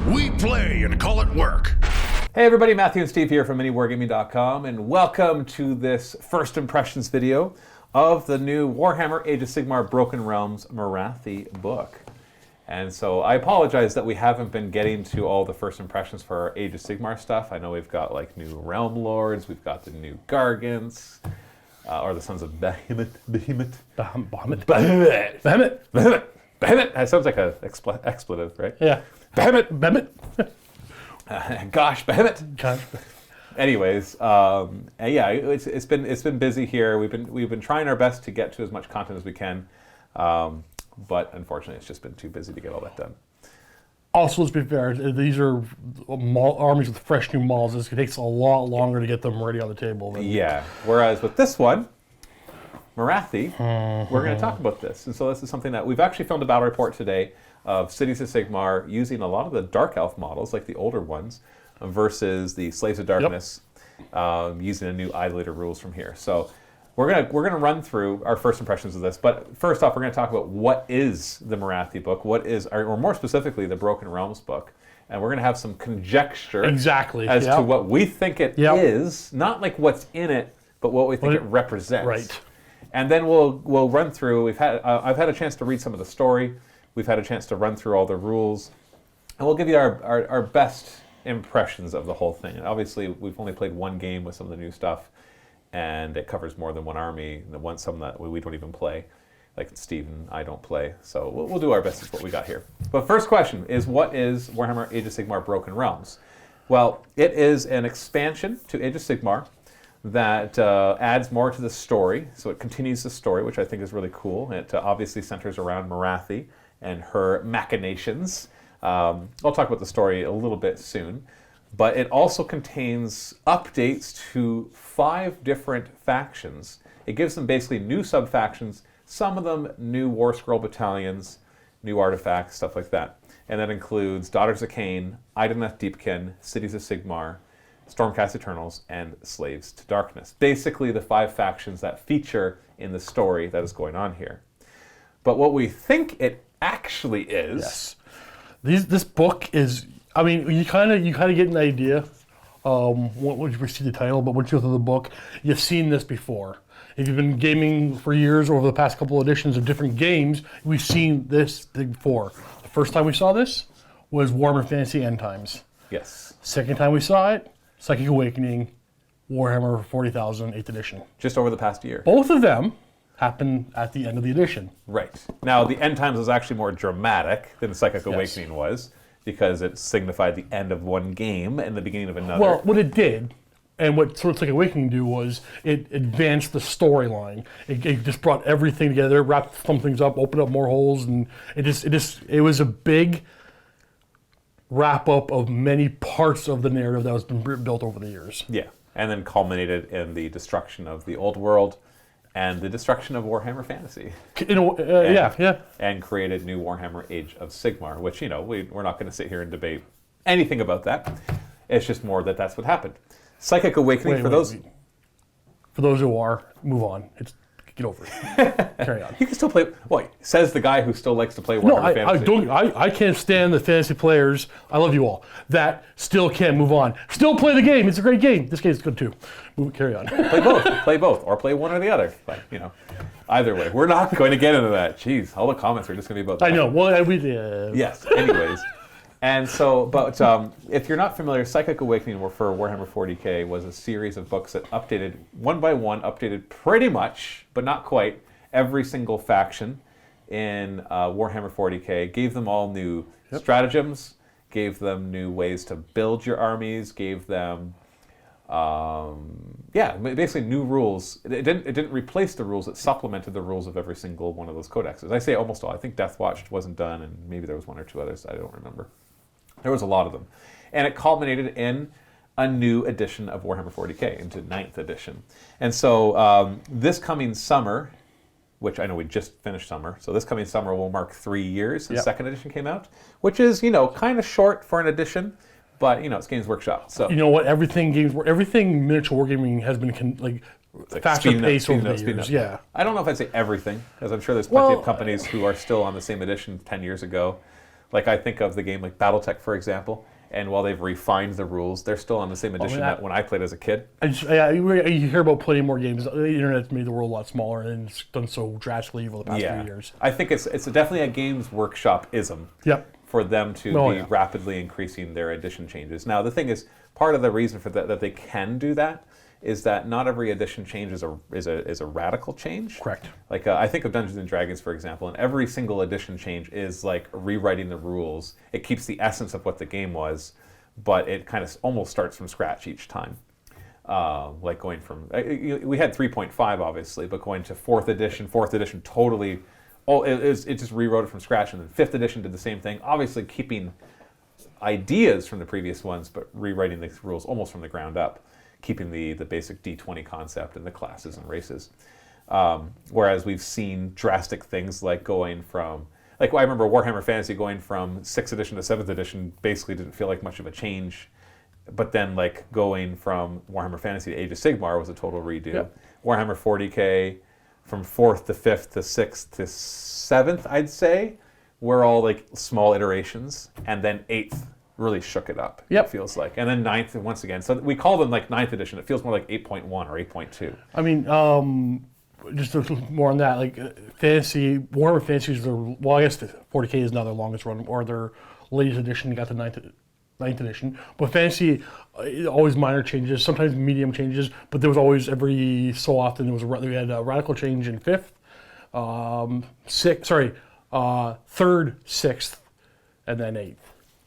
We play and call it work. Hey everybody, Matthew and Steve here from MiniWarGaming.com, and welcome to this first impressions video of the new Warhammer Age of Sigmar Broken Realms Morathi book. And so I apologize that we haven't been getting to all the first impressions for our Age of Sigmar stuff. I know we've got like new Realm Lords, we've got the new Gargants, or the Sons of Behemoth. That sounds like an expletive, right? Yeah. Behemoth. Gosh, Behemoth. Anyways, yeah, it's been busy here. We've been trying our best to get to as much content as we can, but unfortunately, it's just been too busy to get all that done. Also, let's be fair, these are armies with fresh new models. It takes a lot longer to get them ready on the table. Yeah, whereas with this one, Morathi, we're going to talk about this. And so this is something that we've actually filmed a battle report today of Cities of Sigmar using a lot of the Dark Elf models, like the older ones, versus the Slaves of Darkness, using a new Idolator rules from here. So we're gonna run through our first impressions of this. But first off, we're going to talk about what is the Morathi book, what is, or more specifically, the Broken Realms book. And we're going to have some conjecture as to what we think it is, not like what's in it, but what we think it represents. Right. And then we'll run through. I've had a chance to read some of the story. We've had a chance to run through all the rules, and we'll give you our best impressions of the whole thing. And obviously, we've only played one game with some of the new stuff, and it covers more than one army, and some that we don't even play, like Steve and I don't play. So we'll do our best with what we got here. But first question is, what is Warhammer Age of Sigmar Broken Realms? Well, it is an expansion to Age of Sigmar that adds more to the story. So it continues the story, which I think is really cool. It obviously centers around Morathi and her machinations. I'll talk about the story a little bit soon. But it also contains updates to 5 different factions. It gives them basically new sub-factions, some of them new War Scroll battalions, new artifacts, stuff like that. And that includes Daughters of Khaine, Idoneth Deepkin, Cities of Sigmar, Stormcast Eternals, and Slaves to Darkness. Basically the 5 factions that feature in the story that is going on here. But what we think it actually is... Yes. This book is... I mean, you kind of get an idea once you see the title, but once you go through the book, you've seen this before. If you've been gaming for years or over the past couple editions of different games, we've seen this before. The first time we saw this was Warhammer Fantasy End Times. Yes. Second time we saw it, Psychic Awakening, Warhammer 40,000, 8th edition. Just over the past year. Both of them happened at the end of the edition. Right. Now, the End Times was actually more dramatic than the Psychic Awakening was, because it signified the end of one game and the beginning of another. Well, what it did, and what sort of Psychic Awakening do, was it advanced the storyline. It just brought everything together, wrapped some things up, opened up more holes, and it was a big wrap up of many parts of the narrative that has been built over the years. Yeah, and then culminated in the destruction of the old world and the destruction of Warhammer Fantasy. And created new Warhammer Age of Sigmar, which, we're not going to sit here and debate anything about that. It's just more that that's what happened. Psychic Awakening, for those who are, move on. Get over it. Carry on. You can still play. Well, says the guy who still likes to play Warhammer Fantasy. I can't stand the fantasy players. I love you all. That still can't move on. Still play the game. It's a great game. This game's good too. Carry on. Play both, or play one or the other. But either way, we're not going to get into that. Jeez, all the comments are just going to be about that. I know. Well, yes. Anyways. And so, but if you're not familiar, Psychic Awakening for Warhammer 40k was a series of books that updated, one by one, updated pretty much, but not quite, every single faction in Warhammer 40k, gave them all new stratagems, gave them new ways to build your armies, gave them, basically new rules. It didn't replace the rules, it supplemented the rules of every single one of those codexes. I say almost all. I think Deathwatch wasn't done, and maybe there was 1 or 2 others, I don't remember. There was a lot of them. And it culminated in a new edition of Warhammer 40k, into 9th edition. And so this coming summer, which I know we just finished summer, so this coming summer will mark 3 years since 2nd edition came out, which is, kind of short for an edition, but, it's Games Workshop. So you know what? Everything miniature wargaming has been faster pace over the years. Yeah. I don't know if I'd say everything, because I'm sure there's plenty of companies who are still on the same edition 10 years ago. Like I think of the game like BattleTech, for example, and while they've refined the rules, they're still on the same edition that when I played as a kid. You hear about plenty more games. The internet's made the world a lot smaller, and it's done so drastically over the past few years. I think it's definitely a Games Workshop-ism. Yep. For them to rapidly increasing their edition changes. Now, the thing is, part of the reason for that they can do that is that not every edition change is a radical change. Correct. Like I think of Dungeons and Dragons, for example, and every single edition change is like rewriting the rules. It keeps the essence of what the game was, but it kind of almost starts from scratch each time. Like going from we had 3.5 obviously, but going to fourth edition totally. It just rewrote it from scratch, and then 5th edition did the same thing. Obviously, keeping ideas from the previous ones, but rewriting the rules almost from the ground up, keeping the basic D20 concept and the classes and races. Whereas we've seen drastic things like going from, like I remember Warhammer Fantasy going from 6th edition to 7th edition basically didn't feel like much of a change, but then like going from Warhammer Fantasy to Age of Sigmar was a total redo. Yep. Warhammer 40k. From 4th to 5th to 6th to 7th, I'd say, were all like small iterations, and then 8th really shook it up. Yep. It feels like, and then 9th once again. So we call them like 9th edition. It feels more like 8.1 or 8.2. I mean, just more on that, like Warhammer Fantasy is I guess 40k is now their longest run, or their latest edition got the 9th edition. But Fantasy, always minor changes, sometimes medium changes, but there was always every so often we had a radical change in 5th, 3rd, 6th, and then 8th.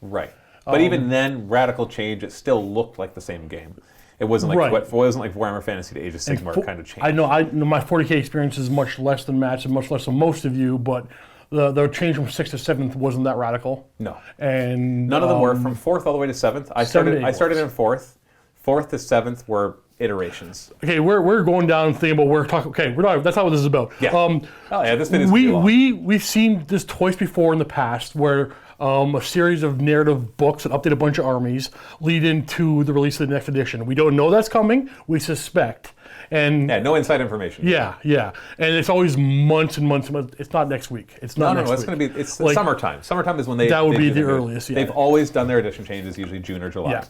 Right. But even then, radical change, it still looked like the same game. It wasn't like Warhammer Fantasy to Age of Sigmar kind of change. I know my 40k experience is much less than Matt's and much less than most of you, but the change from 6th to 7th wasn't that radical. No. And none of them were. From 4th all the way to 7th. I started in 4th. 4th to 7th were iterations. Okay, we're going down and thinking about that's not what this is about. Yeah. This thing is we've seen this twice before in the past where a series of narrative books that update a bunch of armies lead into the release of the next edition. We don't know that's coming. We suspect. And no inside information. Yeah. And it's always months and months. It's not next week. It's not next week. It's going to be, it's like, summertime. Summertime is when that would be the earliest, They've always done their edition changes, usually June or July. Yeah.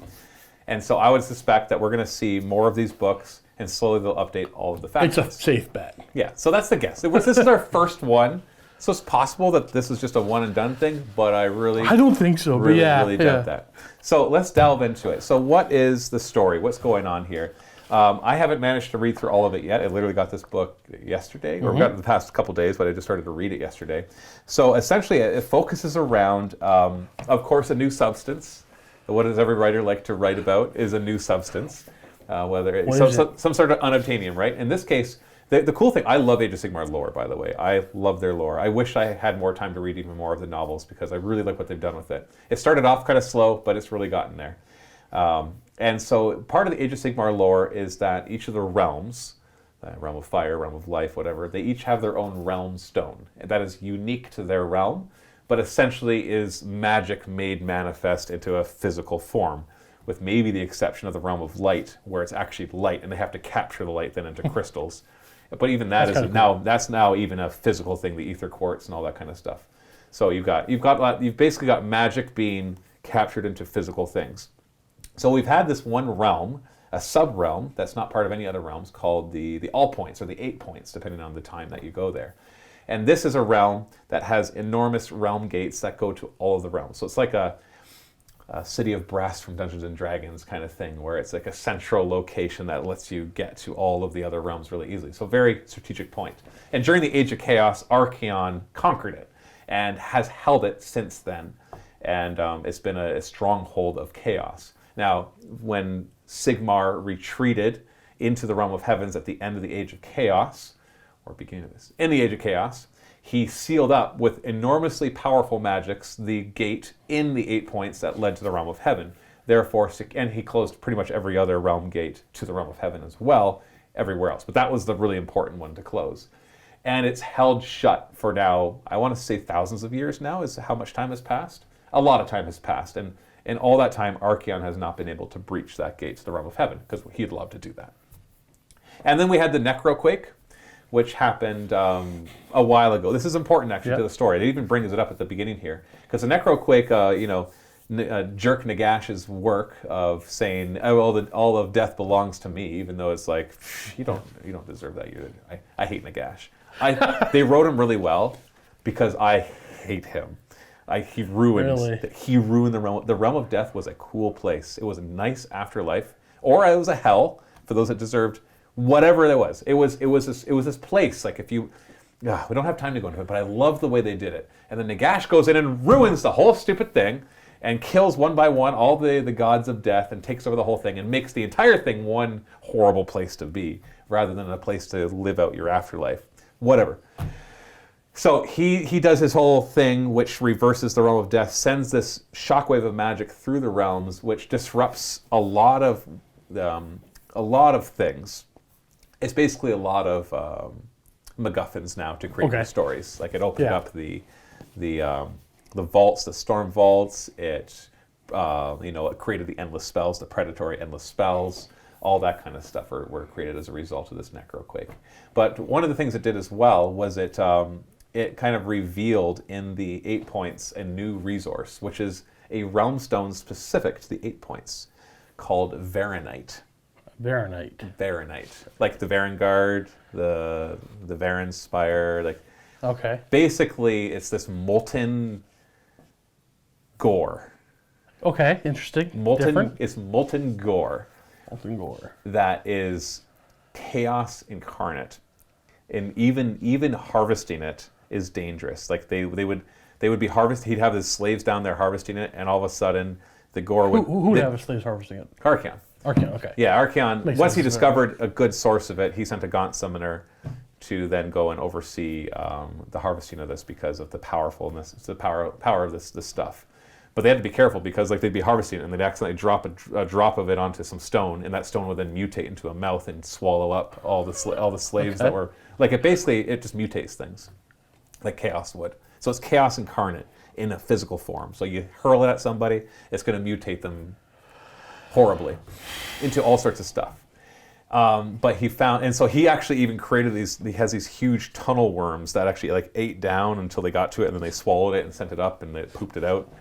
And so I would suspect that we're going to see more of these books, and slowly they'll update all of the factions. It's a safe bet. Yeah, so that's the guess. This is our first one. So it's possible that this is just a one and done thing, but I don't think so. Really doubt that. So let's delve into it. So what is the story? What's going on here? I haven't managed to read through all of it yet. I literally got this book yesterday, or got it the past couple days, but I just started to read it yesterday. So essentially, it focuses around, of course, a new substance. What does every writer like to write about is a new substance, whether it's some sort of unobtainium, right? In this case, the cool thing, I love Age of Sigmar lore, by the way. I love their lore. I wish I had more time to read even more of the novels because I really like what they've done with it. It started off kind of slow, but it's really gotten there. And so part of the Age of Sigmar lore is that each of the realms, realm of fire, realm of life, whatever, they each have their own realm stone. That is unique to their realm, but essentially is magic made manifest into a physical form, with maybe the exception of the realm of light, where it's actually light, and they have to capture the light then into crystals. But even that's now even a physical thing, the ether quartz and all that kind of stuff. So you've basically got magic being captured into physical things. So we've had this one realm, a sub-realm that's not part of any other realms, called the All Points, or the 8 Points, depending on the time that you go there. And this is a realm that has enormous realm gates that go to all of the realms. So it's like a City of Brass from Dungeons and Dragons kind of thing, where it's like a central location that lets you get to all of the other realms really easily. So very strategic point. And during the Age of Chaos, Archaon conquered it and has held it since then. And it's been a stronghold of chaos. Now, when Sigmar retreated into the realm of heavens at the end of the Age of Chaos, or beginning of this, in the Age of Chaos, he sealed up with enormously powerful magics the gate in the 8 points that led to the realm of heaven. Therefore, and he closed pretty much every other realm gate to the realm of heaven as well, everywhere else. But that was the really important one to close. And it's held shut for now, I want to say thousands of years now, is how much time has passed. A lot of time has passed. And in all that time, Archaon has not been able to breach that gate to the realm of heaven, because he'd love to do that. And then we had the Necroquake, which happened a while ago. This is important, actually, Yeah. to the story. It even brings it up at the beginning here. Because the Necroquake, Jerk Nagash's work of saying, "Oh, all of death belongs to me," even though it's like, you don't deserve that. I hate Nagash. They wrote him really well because I hate him. He ruined the realm. The realm of death was a cool place. It was a nice afterlife, or it was a hell for those that deserved whatever it was. It was this place. Like we don't have time to go into it, but I love the way they did it. And then Nagash goes in and ruins the whole stupid thing, and kills one by one all the gods of death, and takes over the whole thing, and makes the entire thing one horrible place to be, rather than a place to live out your afterlife. Whatever. So he does his whole thing, which reverses the realm of death, sends this shockwave of magic through the realms, which disrupts a lot of things. It's basically a lot of MacGuffins now to create new stories. Like it opened up the vaults, the storm vaults. It created the endless spells, the predatory endless spells. All that kind of stuff were created as a result of this Necroquake. But one of the things it did as well was it kind of revealed in the 8 points a new resource, which is a realm stone specific to the 8 points, called Varanite. Varanite, like the Varangard, the Varan Spire, Basically, it's this molten gore. Okay, interesting. Different. It's molten gore. Molten gore. That is chaos incarnate, and even harvesting it is dangerous. Like they would be harvesting. He'd have his slaves down there harvesting it, and all of a sudden the gore would. Who would have his slaves harvesting it? Archaon. Archaon, okay. Yeah, Archaon. Once he discovered a good source of it, he sent a Gaunt summoner to then go and oversee the harvesting of this because of the powerfulness, the power of this stuff. But they had to be careful because they'd be harvesting it and they'd accidentally drop a drop of it onto some stone, and that stone would then mutate into a mouth and swallow up all the slaves that were it just mutates things like chaos would. So it's chaos incarnate in a physical form. So you hurl it at somebody, it's going to mutate them horribly into all sorts of stuff. But he found, and so he actually even created these. He has these huge tunnel worms that actually ate down until they got to it, and then they swallowed it and sent it up, and they pooped it out,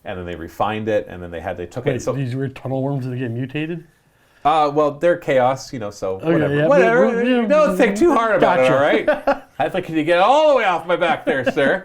and then they refined it, and then they took it. So these weird tunnel worms that get mutated. Well, they're chaos, so whatever. Yeah, whatever. Don't think too hard about it, all right? I think you get it all the way off my back there, sir.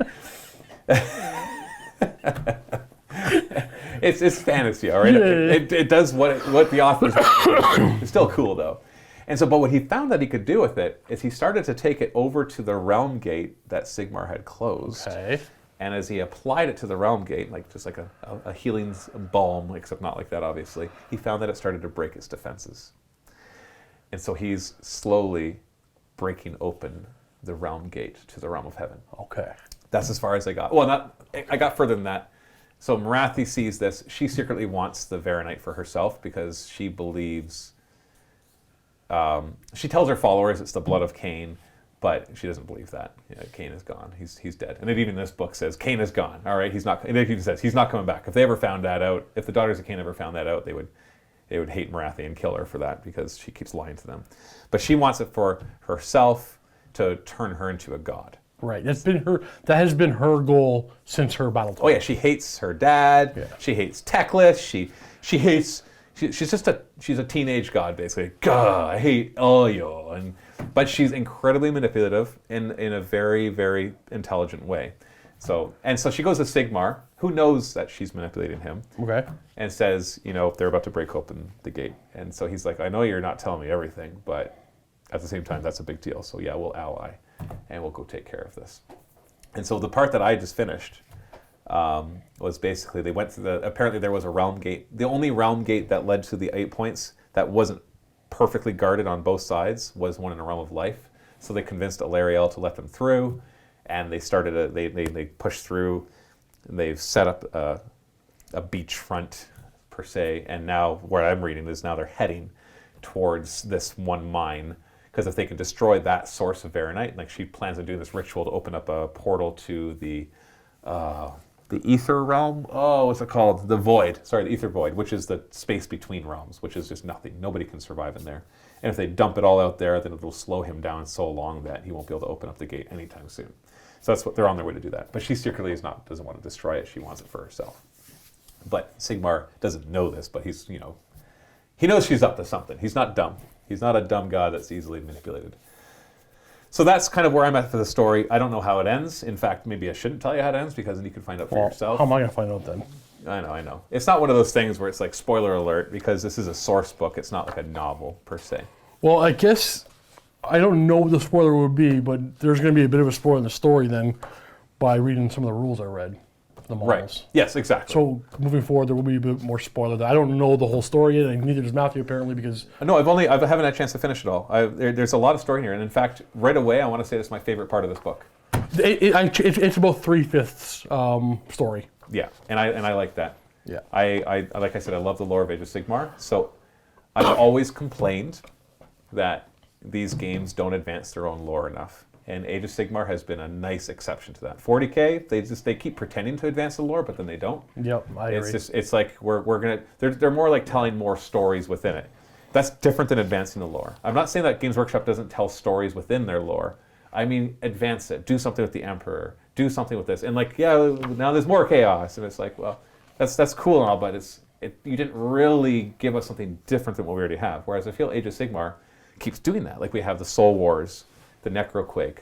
It's fantasy, all right? It does what the authors want. It's still cool, though. And so, but what he found that he could do with it is he started to take it over to the realm gate that Sigmar had closed. Okay. And as he applied it to the realm gate, just like a healing balm, except not like that, obviously, he found that it started to break its defenses. And so he's slowly breaking open the realm gate to the realm of heaven. Okay. That's as far as I got. Well, I got further than that. So Morathi sees this. She secretly wants the Varanite for herself because she believes... she tells her followers it's the blood of Khaine, but she doesn't believe that. Khaine is gone. He's dead. And it even in this book says Khaine is gone. All right, he's not. It even says he's not coming back. If they ever found that out, if the daughters of Khaine ever found that out, they would hate Morathi and kill her for that because she keeps lying to them. But she wants it for herself to turn her into a god. Right. That has been her goal since her battle time. Oh yeah, she hates her dad. Yeah. She hates Teclis. She hates. She's a teenage god basically. God, I hate all you. But she's incredibly manipulative in a very, very intelligent way. So she goes to Sigmar, who knows that she's manipulating him. Okay. And says, they're about to break open the gate. And so he's like, I know you're not telling me everything, but at the same time, that's a big deal. So yeah, we'll ally, and we'll go take care of this. And so the part that I just finished was basically they went through apparently there was a realm gate. The only realm gate that led to the 8 points that wasn't perfectly guarded on both sides was one in a realm of life. So they convinced Alariel to let them through, and they started. They pushed through. And they've set up a beachfront per se, and now what I'm reading is now they're heading towards this one mine because if they can destroy that source of Varanite, she plans on doing this ritual to open up a portal to the the Ether Realm. Oh, what's it called? The Void. Sorry, the Ether Void, which is the space between realms, which is just nothing. Nobody can survive in there. And if they dump it all out there, then it'll slow him down so long that he won't be able to open up the gate anytime soon. So that's what they're on their way to do that. But she secretly doesn't want to destroy it. She wants it for herself. But Sigmar doesn't know this, but he's, he knows she's up to something. He's not dumb. He's not a dumb god that's easily manipulated. So that's kind of where I'm at for the story. I don't know how it ends. In fact, maybe I shouldn't tell you how it ends because then you can find out for yourself. How am I going to find out then? I know. It's not one of those things where it's like spoiler alert because this is a source book. It's not like a novel per se. Well, I guess I don't know what the spoiler would be, but there's going to be a bit of a spoiler in the story then by reading some of the rules I read, the models. Right. Yes, exactly. So moving forward, there will be a bit more spoiler. I don't know the whole story yet, and neither does Matthew apparently because... No, I haven't had a chance to finish it all. There's a lot of story here, and in fact, right away, I want to say this is my favorite part of this book. It's about 3/5 story. Yeah, and I like that. Yeah. I like I said, I love the lore of Age of Sigmar. So I've always complained that these games don't advance their own lore enough. And Age of Sigmar has been a nice exception to that. 40K, they keep pretending to advance the lore, but then they don't. Yep, I agree. It's like they're more like telling more stories within it. That's different than advancing the lore. I'm not saying that Games Workshop doesn't tell stories within their lore. I mean, advance it. Do something with the Emperor. Do something with this. And like, yeah, now there's more chaos. And it's like, well, that's cool and all, but you didn't really give us something different than what we already have. Whereas I feel Age of Sigmar keeps doing that. Like we have the Soul Wars, the Necroquake.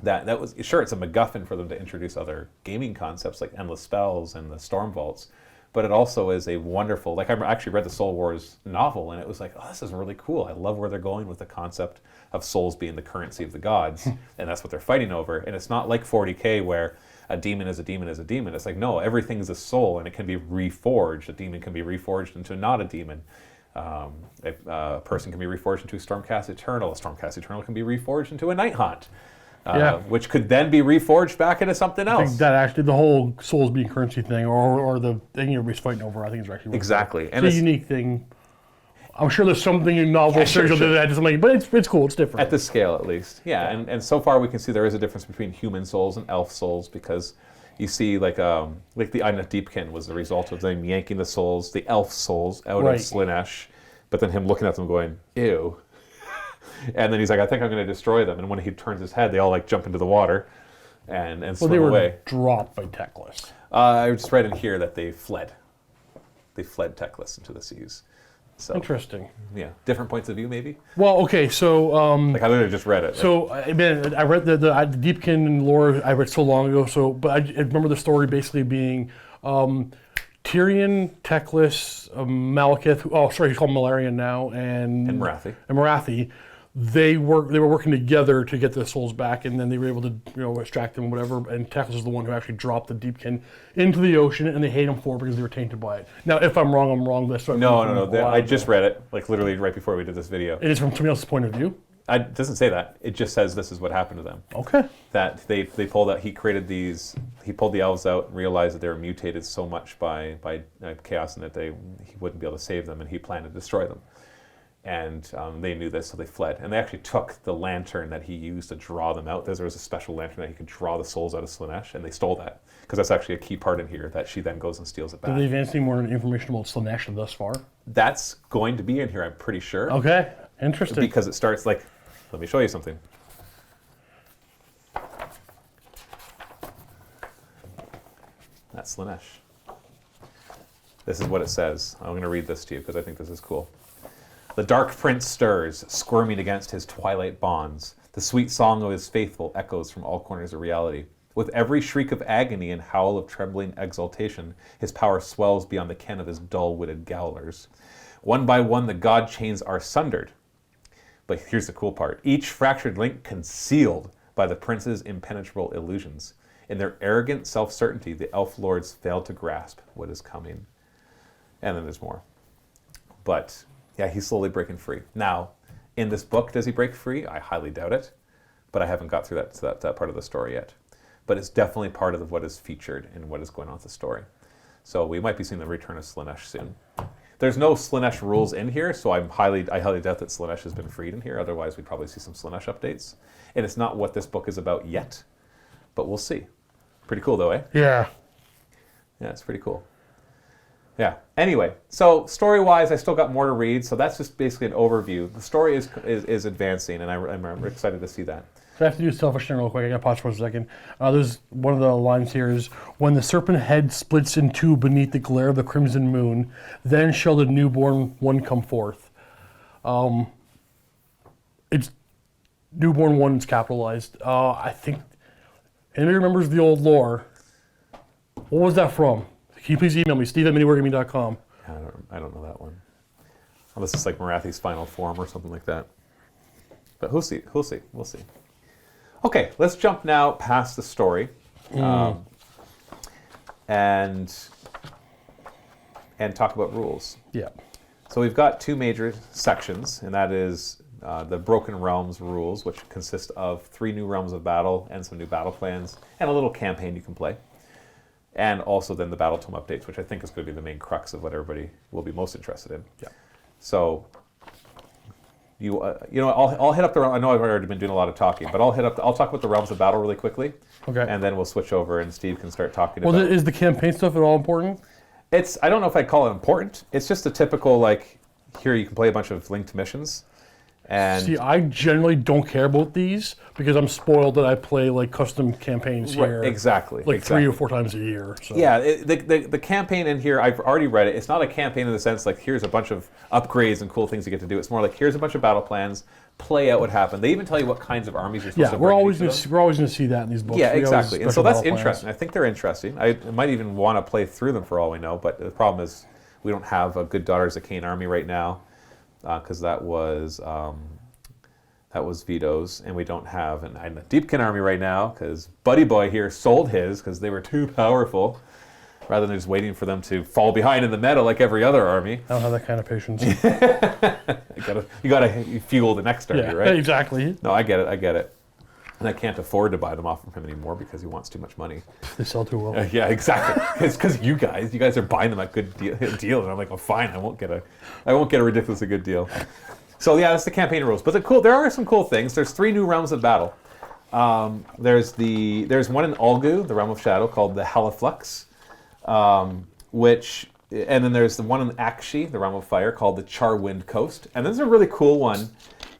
That was sure it's a MacGuffin for them to introduce other gaming concepts like endless spells and the Storm Vaults, but it also is a wonderful. Like I actually read the Soul Wars novel and it was like, oh, this is really cool. I love where they're going with the concept of souls being the currency of the gods, and that's what they're fighting over. And it's not like 40K where a demon is a demon is a demon. It's like no, everything's a soul and it can be reforged. A demon can be reforged into not a demon. A person can be reforged into a Stormcast Eternal. A Stormcast Eternal can be reforged into a Night Haunt, which could then be reforged back into something else. I think that actually, the whole souls being currency thing, or the thing everybody's fighting over, I think is actually really exactly. Cool. It's a unique thing. I'm sure there's something in novel series that did something, but it's cool. It's different at this scale, at least. Yeah, and so far we can see there is a difference between human souls and elf souls because you see like the Idoneth Deepkin was the result of them yanking the souls, the elf souls out of Slaanesh, but then him looking at them going, ew. And then he's like, I think I'm going to destroy them. And when he turns his head, they all like jump into the water and swim away. Well, they were dropped by Teclis. I just read in here that they fled. They fled Teclis into the seas. So, interesting. Yeah, different points of view, maybe. Well, okay, so like I literally just read it. So I read the Deepkin lore. I read so long ago. So, but I remember the story basically being Tyrion, Teclis, Malekith. Oh, sorry, he's called Malarian now, and Morathi. They were working together to get the souls back, and then they were able to extract them, whatever. And Teclis is the one who actually dropped the Deepkin into the ocean, and they hate him for it because they were tainted by it. Now, if I'm wrong, I'm wrong. No. I just read it, like literally right before we did this video. It is from somebody else's point of view? It doesn't say that. It just says this is what happened to them. Okay. That they pulled out. He created these. He pulled the elves out and realized that they were mutated so much by chaos and that he wouldn't be able to save them, and he planned to destroy them. And they knew this, so they fled. And they actually took the lantern that he used to draw them out. There was a special lantern that he could draw the souls out of Slaanesh, and they stole that. Because that's actually a key part in here, that she then goes and steals it back. Did they advance any more information about Slaanesh thus far? That's going to be in here, I'm pretty sure. Okay, interesting. Because it starts like, let me show you something. That's Slaanesh. This is what it says. I'm going to read this to you because I think this is cool. The dark prince stirs, squirming against his twilight bonds. The sweet song of his faithful echoes from all corners of reality. With every shriek of agony and howl of trembling exultation, his power swells beyond the ken of his dull-witted gowlers. One by one, the god chains are sundered. But here's the cool part. Each fractured link concealed by the prince's impenetrable illusions. In their arrogant self-certainty, the elf lords fail to grasp what is coming. And then there's more. But yeah, he's slowly breaking free. Now, in this book, does he break free? I highly doubt it, but I haven't got through that part of the story yet. But it's definitely part of what is featured in what is going on with the story. So we might be seeing the return of Slaanesh soon. There's no Slaanesh rules in here, so I highly doubt that Slaanesh has been freed in here. Otherwise, we'd probably see some Slaanesh updates. And it's not what this book is about yet, but we'll see. Pretty cool, though, eh? Yeah. Yeah, it's pretty cool. Yeah. Anyway, so story-wise, I still got more to read. So that's just basically an overview. The story is advancing, and I'm excited to see that. So I have to do a selfish thing real quick. I got to pause for a second. There's one of the lines here is, when the serpent head splits in two beneath the glare of the crimson moon, then shall the newborn one come forth. It's newborn one is capitalized. I think, anybody remembers the old lore? What was that from? Can you please email me, steve@miniwargaming.com. I don't know that one. Unless it's like Morathi's final form or something like that. But we'll see. We'll see. Okay, let's jump now past the story, and talk about rules. Yeah. So we've got two major sections, and that is the Broken Realms rules, which consist of 3 new realms of battle and some new battle plans, and a little campaign you can play. And also then the Battle Tome updates, which I think is going to be the main crux of what everybody will be most interested in. Yeah. So, I'll hit up the. I know I've already been doing a lot of talking, but I'll talk about the realms of battle really quickly. Okay. And then we'll switch over, and Steve can start talking Well, about. is the campaign stuff at all important? I don't know if I'd call it important. It's just a typical here you can play a bunch of linked missions. And see, I generally don't care about these because I'm spoiled that I play custom campaigns here. Exactly. 3 or 4 times a year. So. Yeah, the campaign in here, I've already read it. It's not a campaign in the sense here's a bunch of upgrades and cool things you get to do. It's more here's a bunch of battle plans, play out what happened. They even tell you what kinds of armies you're supposed to bring. We're always going to see that in these books. Yeah, exactly. And so that's interesting. I think they're interesting. I might even want to play through them for all we know, but the problem is we don't have a good Daughters of Khaine army right now. Because that was Vito's, and we don't have an Idoneth Deepkin army right now because Buddy Boy here sold his because they were too powerful, rather than just waiting for them to fall behind in the meta like every other army. I don't have that kind of patience. you gotta fuel the next army, right? Exactly. No, I get it. And I can't afford to buy them off of him anymore because he wants too much money. They sell too well. Yeah, exactly. It's because you guys are buying them at good deal, and I'm like, well, fine, I won't get a ridiculously good deal. So yeah, that's the campaign rules. But there are some cool things. There's 3 new realms of battle. There's one in Ulgu, the realm of shadow, called the Haliflux, and then there's the one in Akshi, the realm of fire, called the Charwind Coast. And there's a really cool one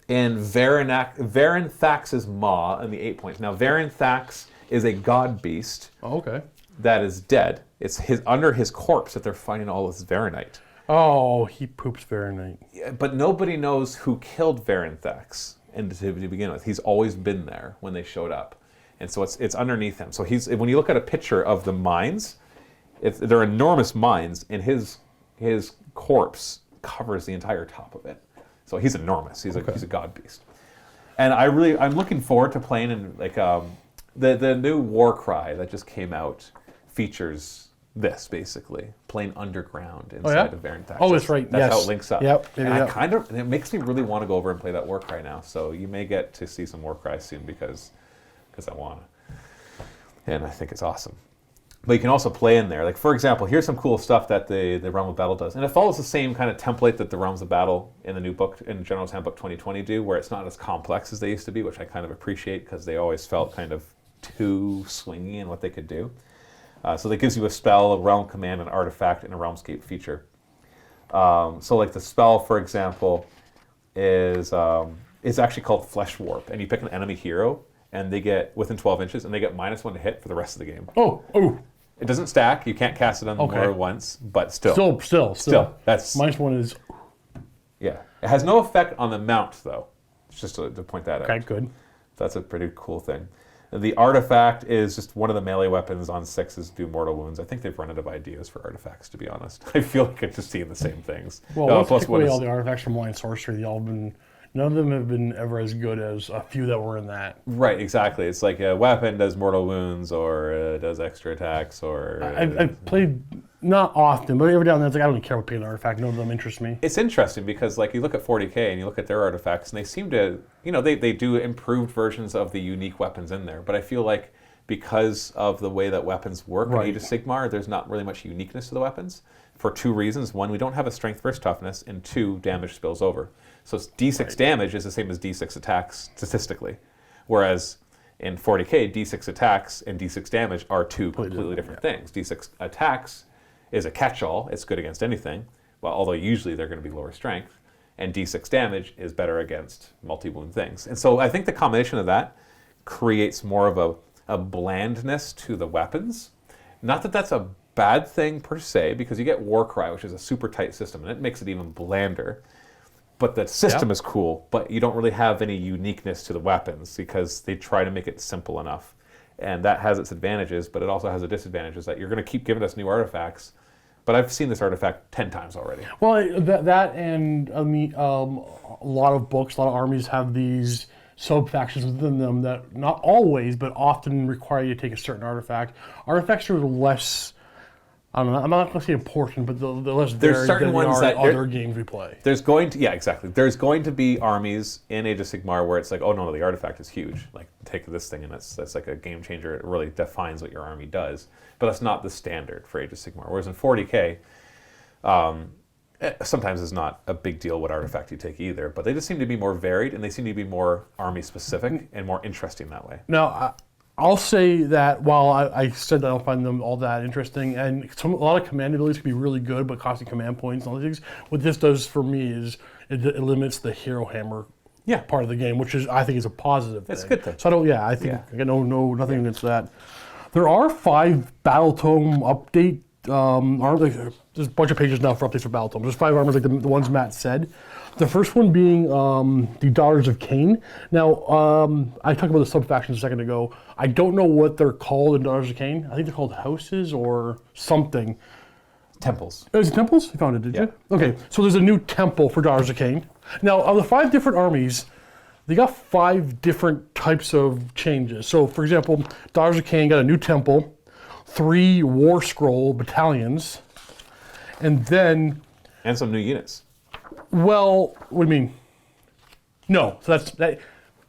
in Varenthax's Maw in the 8 points. Now, Varenthax is a god beast that is dead. It's under his corpse that they're finding all this Varanite. Oh, he poops Varanite. Yeah, but nobody knows who killed Varenthax to begin with. He's always been there when they showed up. And so it's underneath him. So when you look at a picture of the mines, they're enormous mines, and his corpse covers the entire top of it. So he's enormous. He's a god beast, and I'm looking forward to playing in the new War Cry that just came out features this basically playing underground inside of Varenthax. Oh, that's right. That's how it links up. Yep. And it makes me really want to go over and play that War Cry now. So you may get to see some War Cry soon because I want to, and I think it's awesome. But you can also play in there. For example, here's some cool stuff that the Realm of Battle does. And it follows the same kind of template that the Realms of Battle in the new book, in General's Handbook 2020 do, where it's not as complex as they used to be, which I kind of appreciate because they always felt kind of too swingy in what they could do. So that gives you a spell, a realm command, an artifact, and a Realmscape feature. So the spell, for example, is actually called Flesh Warp. And you pick an enemy hero, and they get within 12 inches, and they get -1 to hit for the rest of the game. Oh. It doesn't stack. You can't cast it on more than once, but still. Still. That's -1 is. Yeah. It has no effect on the mount, though. Just to point that out. Okay, good. That's a pretty cool thing. The artifact is just one of the melee weapons on 6s do mortal wounds. I think they've run out of ideas for artifacts, to be honest. I feel like I'm just seeing the same things. Well, let's take away all the artifacts from Lion Sorcery. None of them have been ever as good as a few that were in that. Right, exactly. It's like a weapon does mortal wounds or does extra attacks or... I've played, not often, but every now and then it's I don't care what picking an artifact. None of them interest me. It's interesting because you look at 40K and you look at their artifacts and they seem to, they do improved versions of the unique weapons in there. But I feel like because of the way that weapons work in Age of Sigmar, there's not really much uniqueness to the weapons for 2 reasons. 1, we don't have a strength versus toughness, and 2, damage spills over. So D6 damage is the same as D6 attacks statistically. Whereas In 40k, d6 attacks and d6 damage are two completely different things. D6 attacks is a catch-all. It's good against anything, well, although usually they're going to be lower strength. And d6 damage is better against multi-wound things. And so I think the combination of that creates more of a blandness to the weapons. Not that that's a bad thing per se, because you get Warcry, which is a super tight system, and it makes it even blander. But the system is cool, but you don't really have any uniqueness to the weapons because they try to make it simple enough. And that has its advantages, but it also has a disadvantage, is that you're going to keep giving us new artifacts. But I've seen this artifact 10 times already. Well, that and I mean, a lot of books, a lot of armies have these sub-factions within them that not always, but often require you to take a certain artifact. Artifacts are less, I don't know, I'm not going to say important, but they're less varied certain than ones they are that in other games we play. There's going to, exactly. There's going to be armies in Age of Sigmar where it's like, oh no, the artifact is huge. Like, take this thing and that's like a game changer. It really defines what your army does. But that's not the standard for Age of Sigmar. Whereas in 40k, sometimes it's not a big deal what artifact you take either, but they just seem to be more varied and they seem to be more army specific and more interesting that way. Now, I'll say that while I said that I don't find them all that interesting, and a lot of command abilities can be really good, but costing command points and all these things, what this does for me is it limits the hero hammer part of the game, which is I think is a positive thing. It's a good thing. So I think I got nothing against that. There are 5 Battle Tome update armors. There's a bunch of pages now for updates for Battle Tome. There's 5 armors like the ones Matt said. The first one being the Daughters of Khaine. Now, I talked about the sub-factions a second ago. I don't know what they're called in Daughters of Khaine. I think they're called houses or something. Temples. Is it temples? You found it, did you? Okay, so there's a new temple for Daughters of Khaine. Now, of the 5 different armies, they got 5 different types of changes. So, for example, Daughters of Khaine got a new temple, 3 War Scroll battalions, and then... And some new units. Well, what do you mean? No. So that.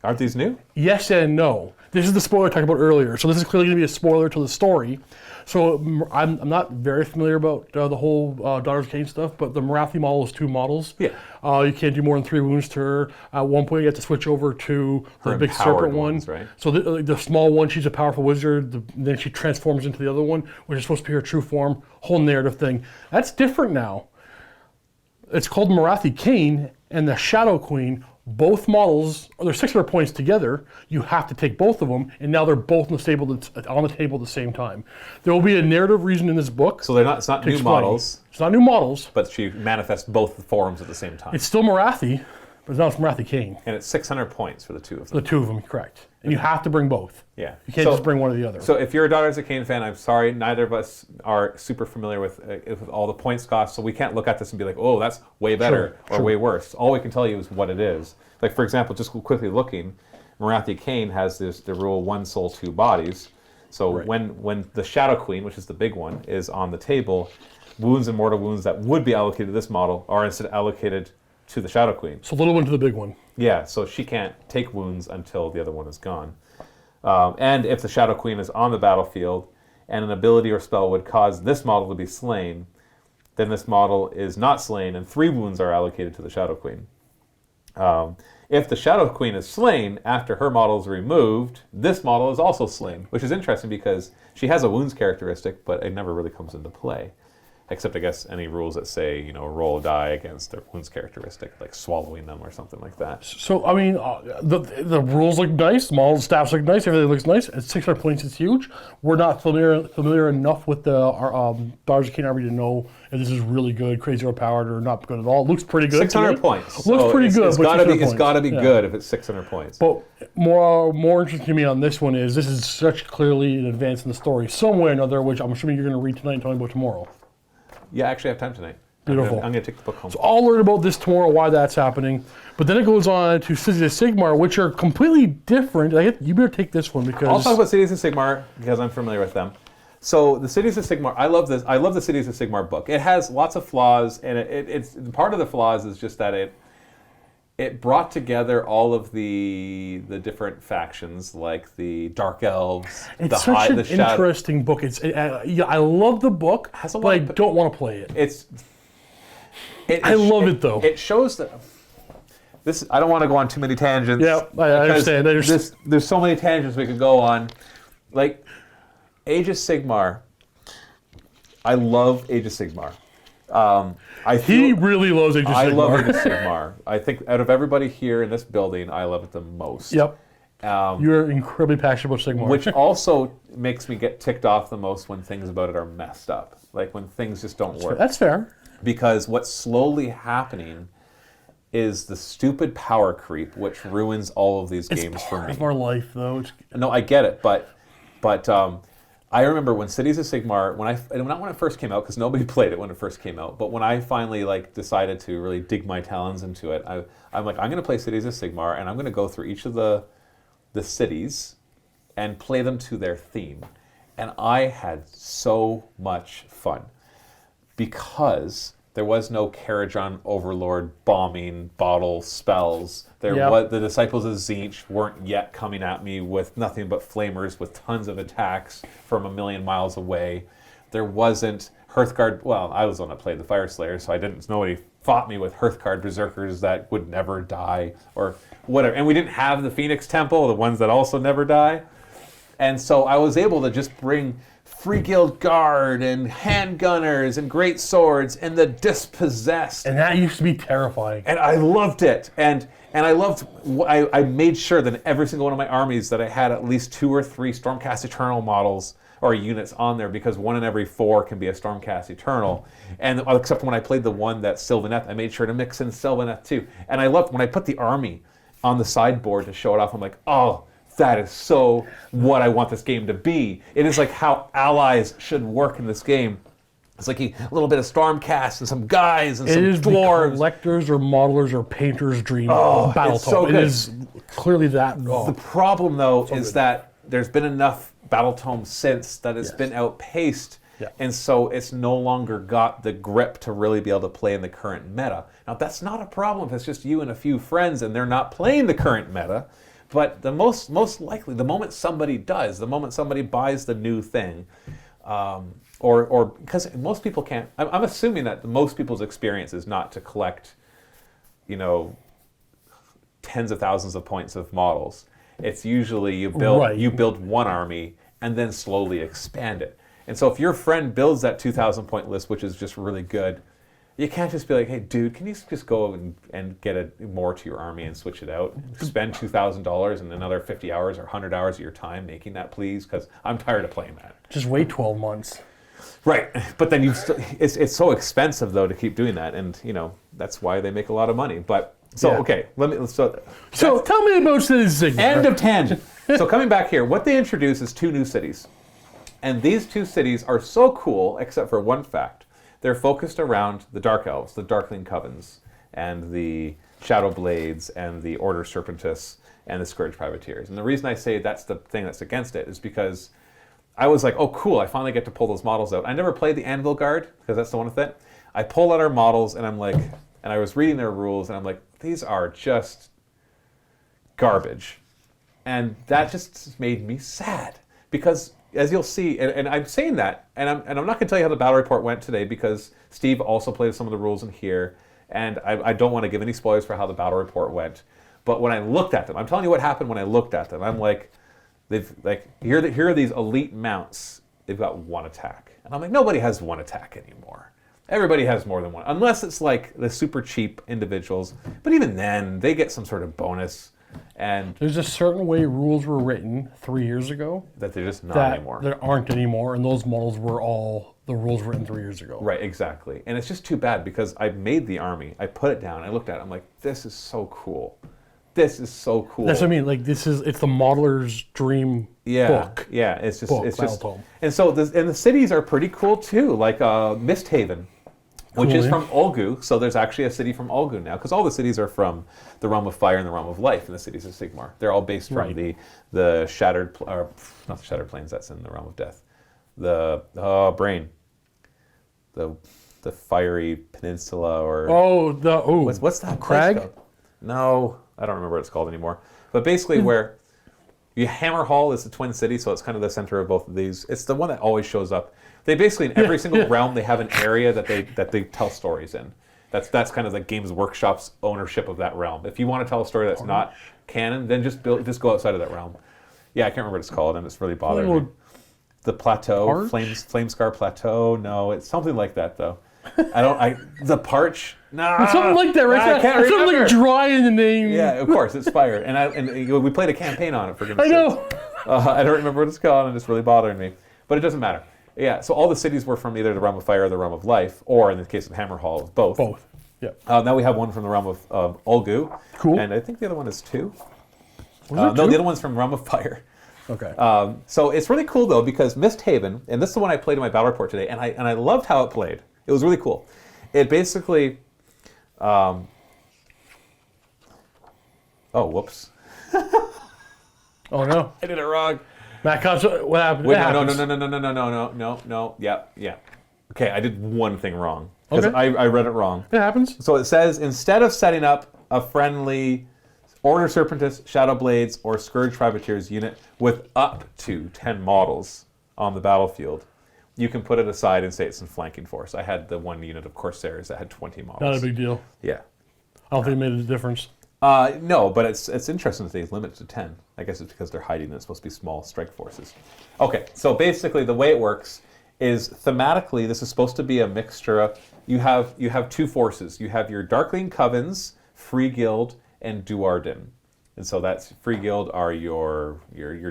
Aren't these new? Yes and no. This is the spoiler I talked about earlier. So this is clearly going to be a spoiler to the story. So I'm not very familiar about the whole Daughters of Khaine stuff, but the Morathi model is 2 models. Yeah. You can't do more than 3 wounds to her. At one point, you have to switch over to the big serpent one. Right? So the small one, she's a powerful wizard. Then she transforms into the other one, which is supposed to be her true form. Whole narrative thing. That's different now. It's called Morathi Khaine and the Shadow Queen. Both models, they're 600 points together. You have to take both of them, and now they're both on the table at the same time. There will be a narrative reason in this book. So it's not new models. It's not new models. But she manifests both forms at the same time. It's still Morathi, but now it's Morathi Khaine. And it's 600 points for the 2 of them. The 2 of them, correct. And you have to bring both. Yeah. You can't just bring one or the other. So if you're a Daughters of Khaine fan, I'm sorry, neither of us are super familiar with all the points cost, so we can't look at this and be like, oh, that's way better or way worse. All we can tell you is what it is. Like, for example, just quickly looking, Morathi Khaine has the rule 1 soul, 2 bodies. So when the Shadow Queen, which is the big one, is on the table, wounds and mortal wounds that would be allocated to this model are instead allocated to the Shadow Queen. So little one to the big one. Yeah, so she can't take wounds until the other one is gone. And if the Shadow Queen is on the battlefield and an ability or spell would cause this model to be slain, then this model is not slain and 3 wounds are allocated to the Shadow Queen. If the Shadow Queen is slain after her model is removed, this model is also slain, which is interesting because she has a wounds characteristic, but it never really comes into play. Except, I guess, any rules that say, roll a die against their wounds characteristic, like swallowing them or something like that. So, I mean, the rules look nice, the staffs look nice, everything looks nice. At 600 points, it's huge. We're not familiar enough with the Daughters of Khaine army to know if this is really good, crazy overpowered, or not good at all. It looks pretty good. 600 points. Looks pretty good. It's got to be good if it's 600 points. But more interesting to me on this one is this is such clearly an advance in the story, some way or another, which I'm assuming you're going to read tonight and tell me about tomorrow. Yeah, I actually have time tonight. Beautiful. I'm going to take the book home. So I'll learn about this tomorrow, why that's happening. But then it goes on to Cities of Sigmar, which are completely different. You better take this one because... I'll talk about Cities of Sigmar because I'm familiar with them. So the Cities of Sigmar, I love this. I love the Cities of Sigmar book. It has lots of flaws, and it's part of the flaws is just that it brought together all of the different factions, like the Dark Elves, it's such an interesting book. I love the book, but I don't want to play it. I love it though. It shows that I don't want to go on too many tangents. Yeah, I understand. There's so many tangents we could go on. Like, Age of Sigmar. I love Age of Sigmar. He really loves Age of Sigmar. I love Age of Sigmar. I think out of everybody here in this building, I love it the most. Yep. You're incredibly passionate about Sigmar. Which also makes me get ticked off the most when things about it are messed up. Like when things just don't work. That's fair. Because what's slowly happening is the stupid power creep, which ruins all of these games for me. It's part of our life, though. No, I get it, but I remember when Cities of Sigmar, not when it first came out, because nobody played it when it first came out, but when I finally decided to really dig my talons into it, I'm like, I'm going to play Cities of Sigmar, and I'm going to go through each of the cities and play them to their theme. And I had so much fun because there was no Karajan Overlord bombing bottle spells. The Disciples of Tzeentch weren't yet coming at me with nothing but flamers with tons of attacks from a million miles away. There wasn't Hearthguard. Well, I was the one that played the Fire Slayer, so nobody fought me with Hearthguard Berserkers that would never die or whatever. And we didn't have the Phoenix Temple, the ones that also never die. And so I was able to just bring Free Guild Guard and handgunners and great swords and the dispossessed. And that used to be terrifying. And I loved it. And I made sure that in every single one of my armies that I had at least 2 or 3 Stormcast Eternal models or units on there, because 1 in every 4 can be a Stormcast Eternal. And except when I played the one that's Sylvaneth, I made sure to mix in Sylvaneth too. And I loved when I put the army on the sideboard to show it off. I'm like, oh, that is so what I want this game to be. It is like how allies should work in this game. It's like a little bit of Stormcast and some guys and some dwarves. It is the collectors or modelers or painters' dream of Battletome. So it is clearly that. The problem, though, is that there's been enough Battletome since that it's been outpaced. Yeah. And so it's no longer got the grip to really be able to play in the current meta. Now, that's not a problem if it's just you and a few friends and they're not playing the current meta. But the most likely, the moment somebody does, the moment somebody buys the new thing, or because most people can't. I'm assuming that most people's experience is not to collect, tens of thousands of points of models. It's usually you build one army and then slowly expand it. And so if your friend builds that 2,000 point list, which is just really good, you can't just be like, hey, dude, can you just go and get more to your army and switch it out? Spend $2,000 and another 50 hours or 100 hours of your time making that, please, because I'm tired of playing that. Just wait 12 months. Right, but then it's so expensive, though, to keep doing that, and, that's why they make a lot of money. But, okay, so tell me about Cities of Sigmar. End of tangent. So coming back here, what they introduce is 2 new cities. And these 2 cities are so cool, except for one fact. They're focused around the Dark Elves, the Darkling Covens, and the Shadow Blades, and the Order Serpentis, and the Scourge Privateers. And the reason I say that's the thing that's against it is because I was like, oh, cool, I finally get to pull those models out. I never played the Anvil Guard, because that's the one with it. I pull out our models, and I'm like, and I was reading their rules, and I'm like, these are just garbage. And that just made me sad, because as you'll see, and I'm saying that, and I'm not going to tell you how the battle report went today, because Steve also played some of the rules in here, and I don't want to give any spoilers for how the battle report went. But when I looked at them, I'm telling you what happened when I looked at them. I'm like, here are these elite mounts. They've got 1 attack, and I'm like, nobody has 1 attack anymore. Everybody has more than 1, unless it's like the super cheap individuals. But even then, they get some sort of bonus. And there's a certain way rules were written 3 years ago that they're just not anymore. There aren't anymore, and those models were all the rules written 3 years ago. Right, exactly. And it's just too bad, because I made the army, I put it down, I looked at it, I'm like, this is so cool. This is so cool. That's what I mean. Like, it's the modeler's dream book. Yeah, it's just and so the cities are pretty cool too. Like Misthaven, which is from Ulgu. So there's actually a city from Ulgu now, because all the cities are from the Realm of Fire and the Realm of Life in the cities of Sigmar. They're all based from the Shattered, or not the Shattered Plains. That's in the Realm of Death. The Brain. The Fiery Peninsula, or what's that crag? Place called? No, I don't remember what it's called anymore. But basically, where Hammer Hall is the Twin City, so it's kind of the center of both of these. It's the one that always shows up. They basically, in every single realm, they have an area that they tell stories in. That's kind of the Games Workshop's ownership of that realm. If you want to tell a story that's not canon, then just go outside of that realm. Yeah, I can't remember what it's called, and it's really bothering me. The Plateau, Flamescar Plateau. No, it's something like that though. The Parch. Nah, It's something like that, right? I can't It's remember. something dry in the name. Yeah, of course, it's fire, and we played a campaign on it for goodness I know. sakes. I don't remember what it's called, and it's really bothering me. But it doesn't matter. Yeah, so all the cities were from either the realm of fire or the realm of life, or in the case of Hammerhall, both. Both. Yeah. Now we have one from the realm of Ulgu. Cool. And I think the other one is 2. Was it No, 2? the other one's from realm of fire. Okay. So it's really cool though, because Misthaven, and this is the one I played in my battle report today, and I loved how it played. It was really cool. It basically, oh whoops, Oh no. I did it wrong. Matt Cox, what happened? Wait, It no, happens. no, yeah. Okay, I did one thing wrong because Okay. I read it wrong. It happens. So it says, instead of setting up a friendly Order Serpentis, Shadow Blades, or Scourge Privateers unit with up to 10 models on the battlefield, you can put it aside and say it's in flanking force. I had the one unit of Corsairs that had 20 models. Not a big deal. Yeah. I don't think it made a difference. No, but it's interesting that they limit it to 10. I guess it's because they're hiding and it's supposed to be small strike forces. Okay, so basically the way it works is thematically this is supposed to be a mixture of, you have 2 forces. You have your Darkling Covens, Free Guild, and Duardin. And so that's Free Guild are your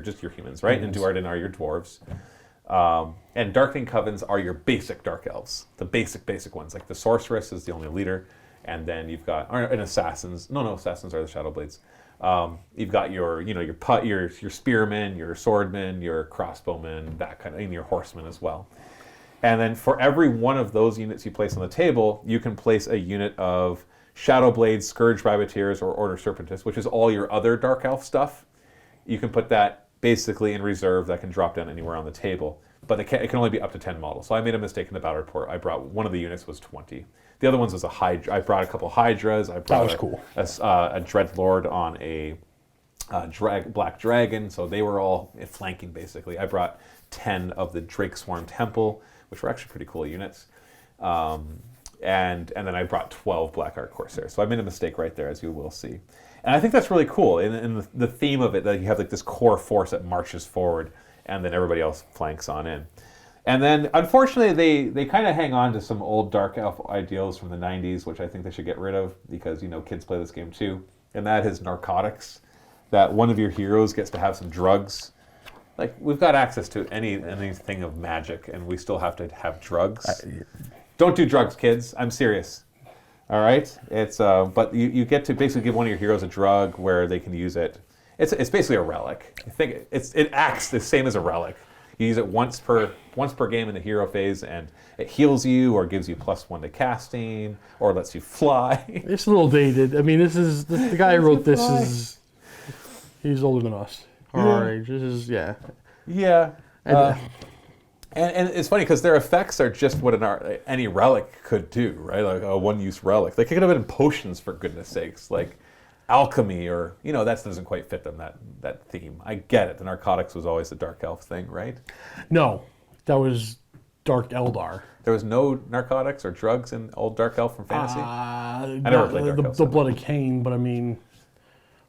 just your humans, right? And Duardin are your dwarves. And Darkling Covens are your basic Dark Elves, the basic ones. Like the Sorceress is the only leader. And then you've got assassins. No, assassins are the Shadow Blades. You've got your spearmen, your swordmen, your crossbowmen, that kind of, and your horsemen as well. And then for every one of those units you place on the table, you can place a unit of Shadow Blades, Scourge Privateers, or Order Serpentis, which is all your other Dark Elf stuff. You can put that basically in reserve. That can drop down anywhere on the table. But it can only be up to 10 models. So I made a mistake in the battle report. I brought one of the units was 20. The other ones was a Hydra. I brought a couple Hydras. I brought That was cool. a Dreadlord on a Black Dragon. So they were all flanking, basically. I brought 10 of the Drake Swarm Temple, which were actually pretty cool units. And then I brought 12 Blackheart Corsairs. So I made a mistake right there, as you will see. And I think that's really cool. In the theme of it, that you have like this core force that marches forward, and then everybody else flanks on in. And then, unfortunately, they kind of hang on to some old Dark Elf ideals from the 90s, which I think they should get rid of, because, kids play this game too. And that is narcotics, that one of your heroes gets to have some drugs. Like, we've got access to anything of magic, and we still have to have drugs. Don't do drugs, kids. I'm serious. All right? It's but you get to basically give one of your heroes a drug where they can use it. It's basically a relic. I think it acts the same as a relic. You use it once per game in the hero phase, and it heals you or gives you +1 to casting or lets you fly. It's a little dated. I mean, the guy who wrote this he's older than us. Our age. This is Yeah. And it's funny because their effects are just what any relic could do, right? Like a one-use relic. They could have been potions, for goodness sakes, like alchemy, or that doesn't quite fit them, that theme. I get it. The narcotics was always the Dark Elf thing, right? No, that was Dark Eldar. There was no narcotics or drugs in old Dark Elf from fantasy. I never played Dark Elf. The blood of Khaine, but I mean,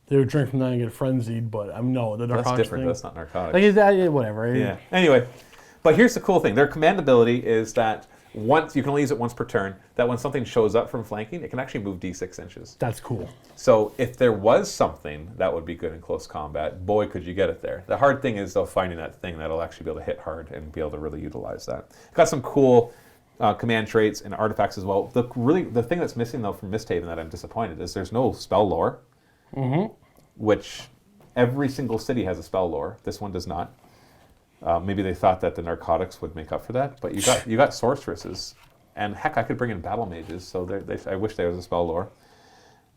they would drink from that and get frenzied. But no, the narcotics That's different. thing. That's not narcotics. Like, whatever. Yeah. Anyway, but here's the cool thing. Their command ability is that once you can only use it once per turn. That when something shows up from flanking, it can actually move d6 inches. That's cool. So if there was something that would be good in close combat, boy, could you get it there. The hard thing is, though, finding that thing that'll actually be able to hit hard and be able to really utilize that. Got some cool command traits and artifacts as well. The thing that's missing, though, from Misthaven that I'm disappointed is there's no spell lore, which every single city has a spell lore. This one does not. Maybe they thought that the narcotics would make up for that, but you got sorceresses, and heck, I could bring in battle mages. So I wish there was a spell lore.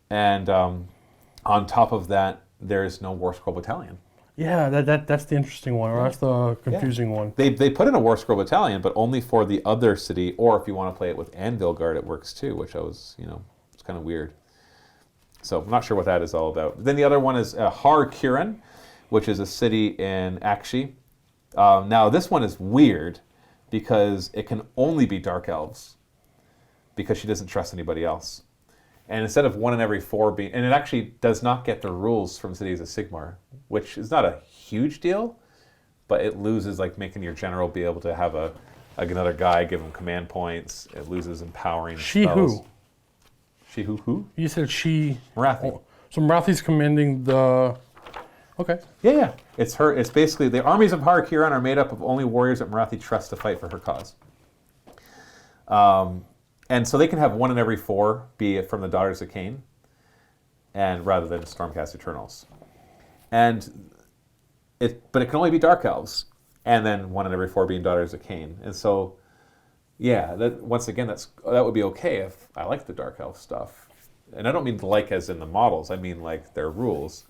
And on top of that, there's no War Scroll Battalion. Yeah, that's the interesting one, or that's the confusing one. They put in a War Scroll Battalion, but only for the other city, or if you want to play it with Anvil Guard, it works too, which it's kind of weird. So I'm not sure what that is all about. Then the other one is Har Kuren, which is a city in Akshi. Now this one is weird because it can only be Dark Elves. because she doesn't trust anybody else. And instead of 1 in every 4 being, and it actually does not get the rules from Cities of Sigmar, which is not a huge deal, but it loses like making your general be able to have another guy give him command points. It loses empowering She spells. who? She who? You said she. Morathi. Oh, so Morathi's commanding the. Okay. Yeah. It's her. It's basically the armies of Harakiran are made up of only warriors that Morathi trusts to fight for her cause. And so they can have 1 in every 4 be from the Daughters of Khaine, and rather than Stormcast Eternals. But it can only be Dark Elves, and then 1 in every 4 being Daughters of Khaine. And so, yeah, that would be okay if I like the Dark Elf stuff. And I don't mean like as in the models, I mean like their rules.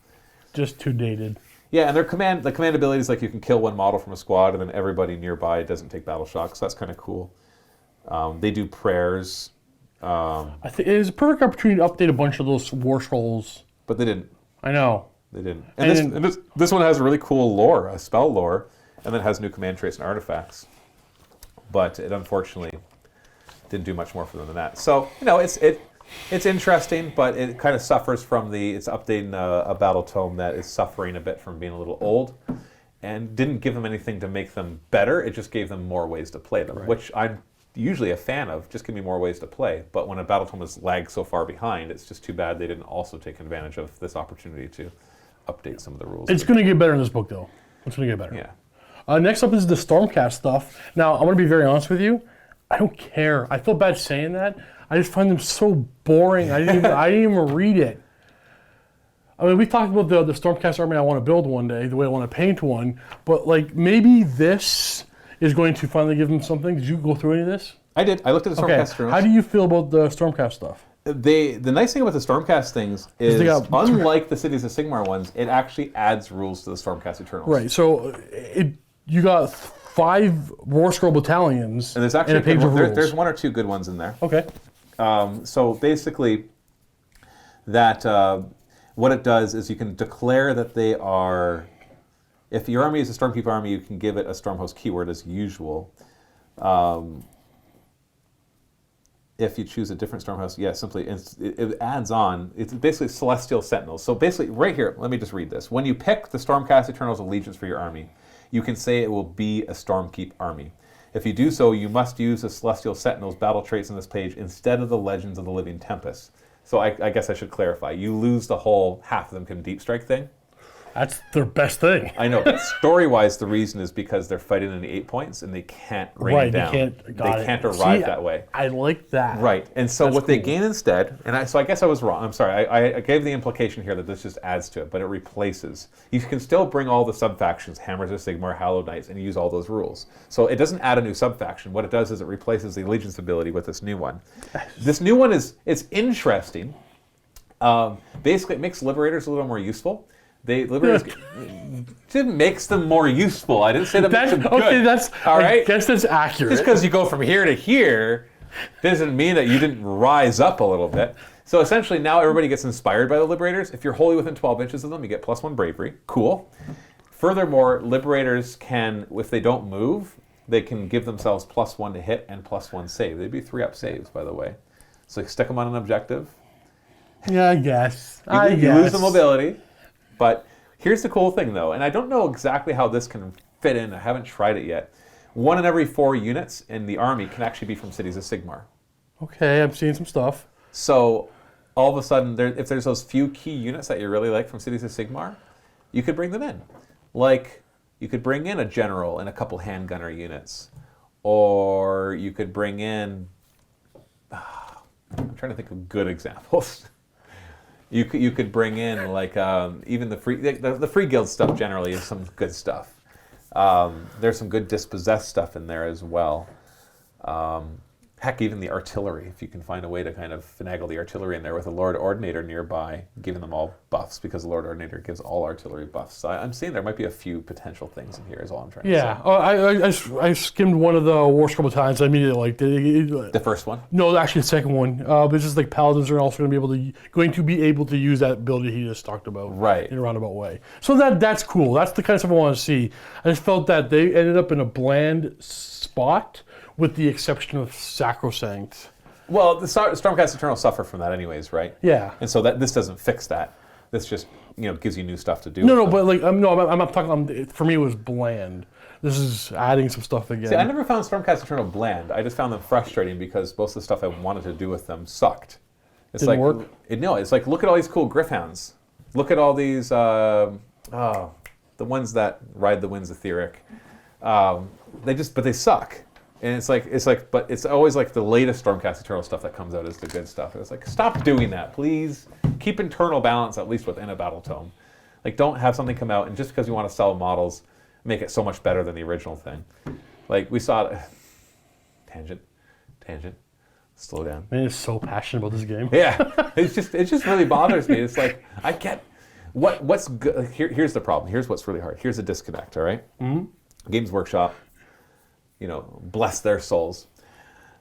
Just too dated. Yeah, and the command ability is like you can kill 1 model from a squad, and then everybody nearby doesn't take battle shock, so that's kind of cool. They do prayers. I think it was a perfect opportunity to update a bunch of those war scrolls. But they didn't. I know. They didn't. And this one has a really cool lore, a spell lore, and then has new command traits and artifacts. But it unfortunately didn't do much more for them than that. So, it's interesting, but it kind of suffers from it's updating a battle tome that is suffering a bit from being a little old, and didn't give them anything to make them better. It just gave them more ways to play them, which I'm usually a fan of. Just give me more ways to play. But when a battle tome is lagged so far behind, it's just too bad they didn't also take advantage of this opportunity to update some of the rules. It's going to get better in this book, though. It's going to get better. Yeah. Next up is the Stormcast stuff. Now, I'm going to be very honest with you. I don't care. I feel bad saying that. I just find them so boring. I didn't even read it. I mean, we talked about the Stormcast army I want to build one day, the way I want to paint one, but like maybe this is going to finally give them something. Did you go through any of this? I did. I looked at the Stormcast Eternals. How do you feel about the Stormcast stuff? The nice thing about the Stormcast things is, unlike the Cities of Sigmar ones, it actually adds rules to the Stormcast Eternals. Right. So you got 5 War Scroll battalions and there's actually a page of rules. There's 1 or 2 good ones in there. Okay. So basically, what it does is you can declare that they are. If your army is a Stormkeeper army, you can give it a Stormhost keyword as usual. If you choose a different Stormhost, simply it adds on. It's basically Celestial Sentinels. So basically, right here, let me just read this. When you pick the Stormcast Eternals allegiance for your army, you can say it will be a Stormkeep army. If you do so, you must use the Celestial Sentinels battle traits on this page instead of the Legends of the Living Tempest. So I guess I should clarify. You lose the whole half of them can deep strike thing. That's their best thing. I know, but story-wise, the reason is because they're fighting in the 8 points and they can't rain down. They can't arrive that way. I like that. Right, and so what they gain instead, so I guess I was wrong. I'm sorry. I gave the implication here that this just adds to it, but it replaces. You can still bring all the sub-factions, Hammers of Sigmar, Hallowed Knights, and use all those rules. So it doesn't add a new sub-faction. What it does is it replaces the Allegiance ability with this new one. This new one it's interesting. Basically, it makes Liberators a little more useful. Liberators it makes them more useful. I didn't say that makes them good. Okay, that's all right. I guess that's accurate. Just because you go from here to here doesn't mean that you didn't rise up a little bit. So essentially, now everybody gets inspired by the Liberators. If you're wholly within 12 inches of them, you get +1 bravery. Cool. Furthermore, Liberators can, if they don't move, they can give themselves +1 to hit and +1 save. They'd be 3-up saves, by the way. So you stick them on an objective. Yeah, I guess. You lose the mobility. But here's the cool thing, though, and I don't know exactly how this can fit in. I haven't tried it yet. 1 in every 4 units in the army can actually be from Cities of Sigmar. Okay, I'm seeing some stuff. So all of a sudden, if there's those few key units that you really like from Cities of Sigmar, you could bring them in. Like, you could bring in a general and a couple handgunner units. Or you could bring in... I'm trying to think of good examples. You could bring in like even the free guild stuff generally is some good stuff. There's some good dispossessed stuff in there as well. Heck, even the artillery, if you can find a way to kind of finagle the artillery in there with a Lord Ordinator nearby, giving them all buffs, because the Lord Ordinator gives all artillery buffs. So I'm seeing there might be a few potential things in here is all I'm trying to say. Yeah, I skimmed one of the War Scroll battalions. I immediately liked it. The first one? No, actually the second one. But it's just like Paladins are also going to be able to use that ability he just talked about. Right. In a roundabout way. So that's cool. That's the kind of stuff I want to see. I just felt that they ended up in a bland spot, with the exception of Sacrosanct. Well, the Stormcast Eternals suffer from that anyways, right? Yeah. And so this doesn't fix that. This just gives you new stuff to do. No, but like I'm not talking. For me, it was bland. This is adding some stuff again. See, I never found Stormcast Eternal bland. I just found them frustrating because most of the stuff I wanted to do with them sucked. It's Didn't like work? It's like look at all these cool Griffhounds. Look at all these the ones that ride the winds etheric. They suck. And it's like, but it's always like the latest Stormcast Eternal stuff that comes out is the good stuff. And it's like, stop doing that, please. Keep internal balance at least within a battle tome. Like, don't have something come out and just because you want to sell models, make it so much better than the original thing. Like we saw, tangent, slow down. Man is so passionate about this game. Yeah, it just really bothers me. It's like I get what's good. Here's the problem. Here's what's really hard. Here's a disconnect. All right? Games Workshop, bless their souls.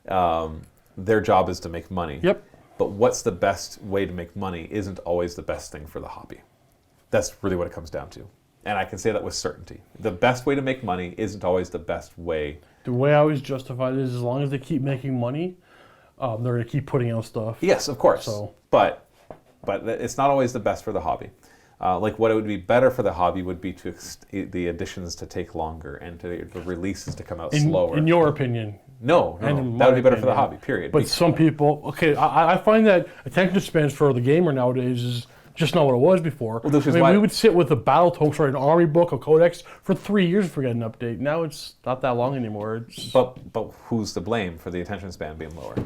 Their job is to make money. Yep. But what's the best way to make money isn't always the best thing for the hobby. That's really what it comes down to. And I can say that with certainty. The best way to make money isn't always the best way. The way I always justify it is as long as they keep making money, they're going to keep putting out stuff. Yes, of course. So. But it's not always the best for the hobby. Like what it would be better for the hobby would be to the editions to take longer and to the releases to come out slower. In your opinion. No, that would be better for the hobby, period. But some people, I find that attention spans for the gamer nowadays is just not what it was before. Well, this is why we would sit with a battle tome, an army book, a codex for 3 years before we get an update. Now it's not that long anymore. But who's to blame for the attention span being lower?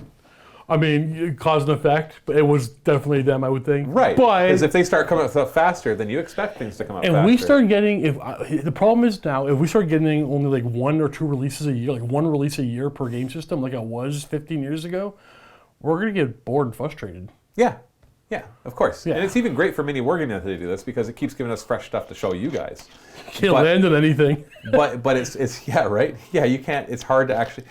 I mean, cause and effect, but it was definitely them, I would think. Right. But because if they start coming out faster, then you expect things to come out faster. And we start getting, the problem is now, if we start getting only like 1 or 2 releases a year, like 1 release a year per game system, like it was 15 years ago, we're going to get bored and frustrated. Yeah, of course. Yeah. And it's even great for MiniWarGaming that they do this because it keeps giving us fresh stuff to show you guys. Can't land on anything. but it's yeah, right? Yeah, you can't. It's hard to actually.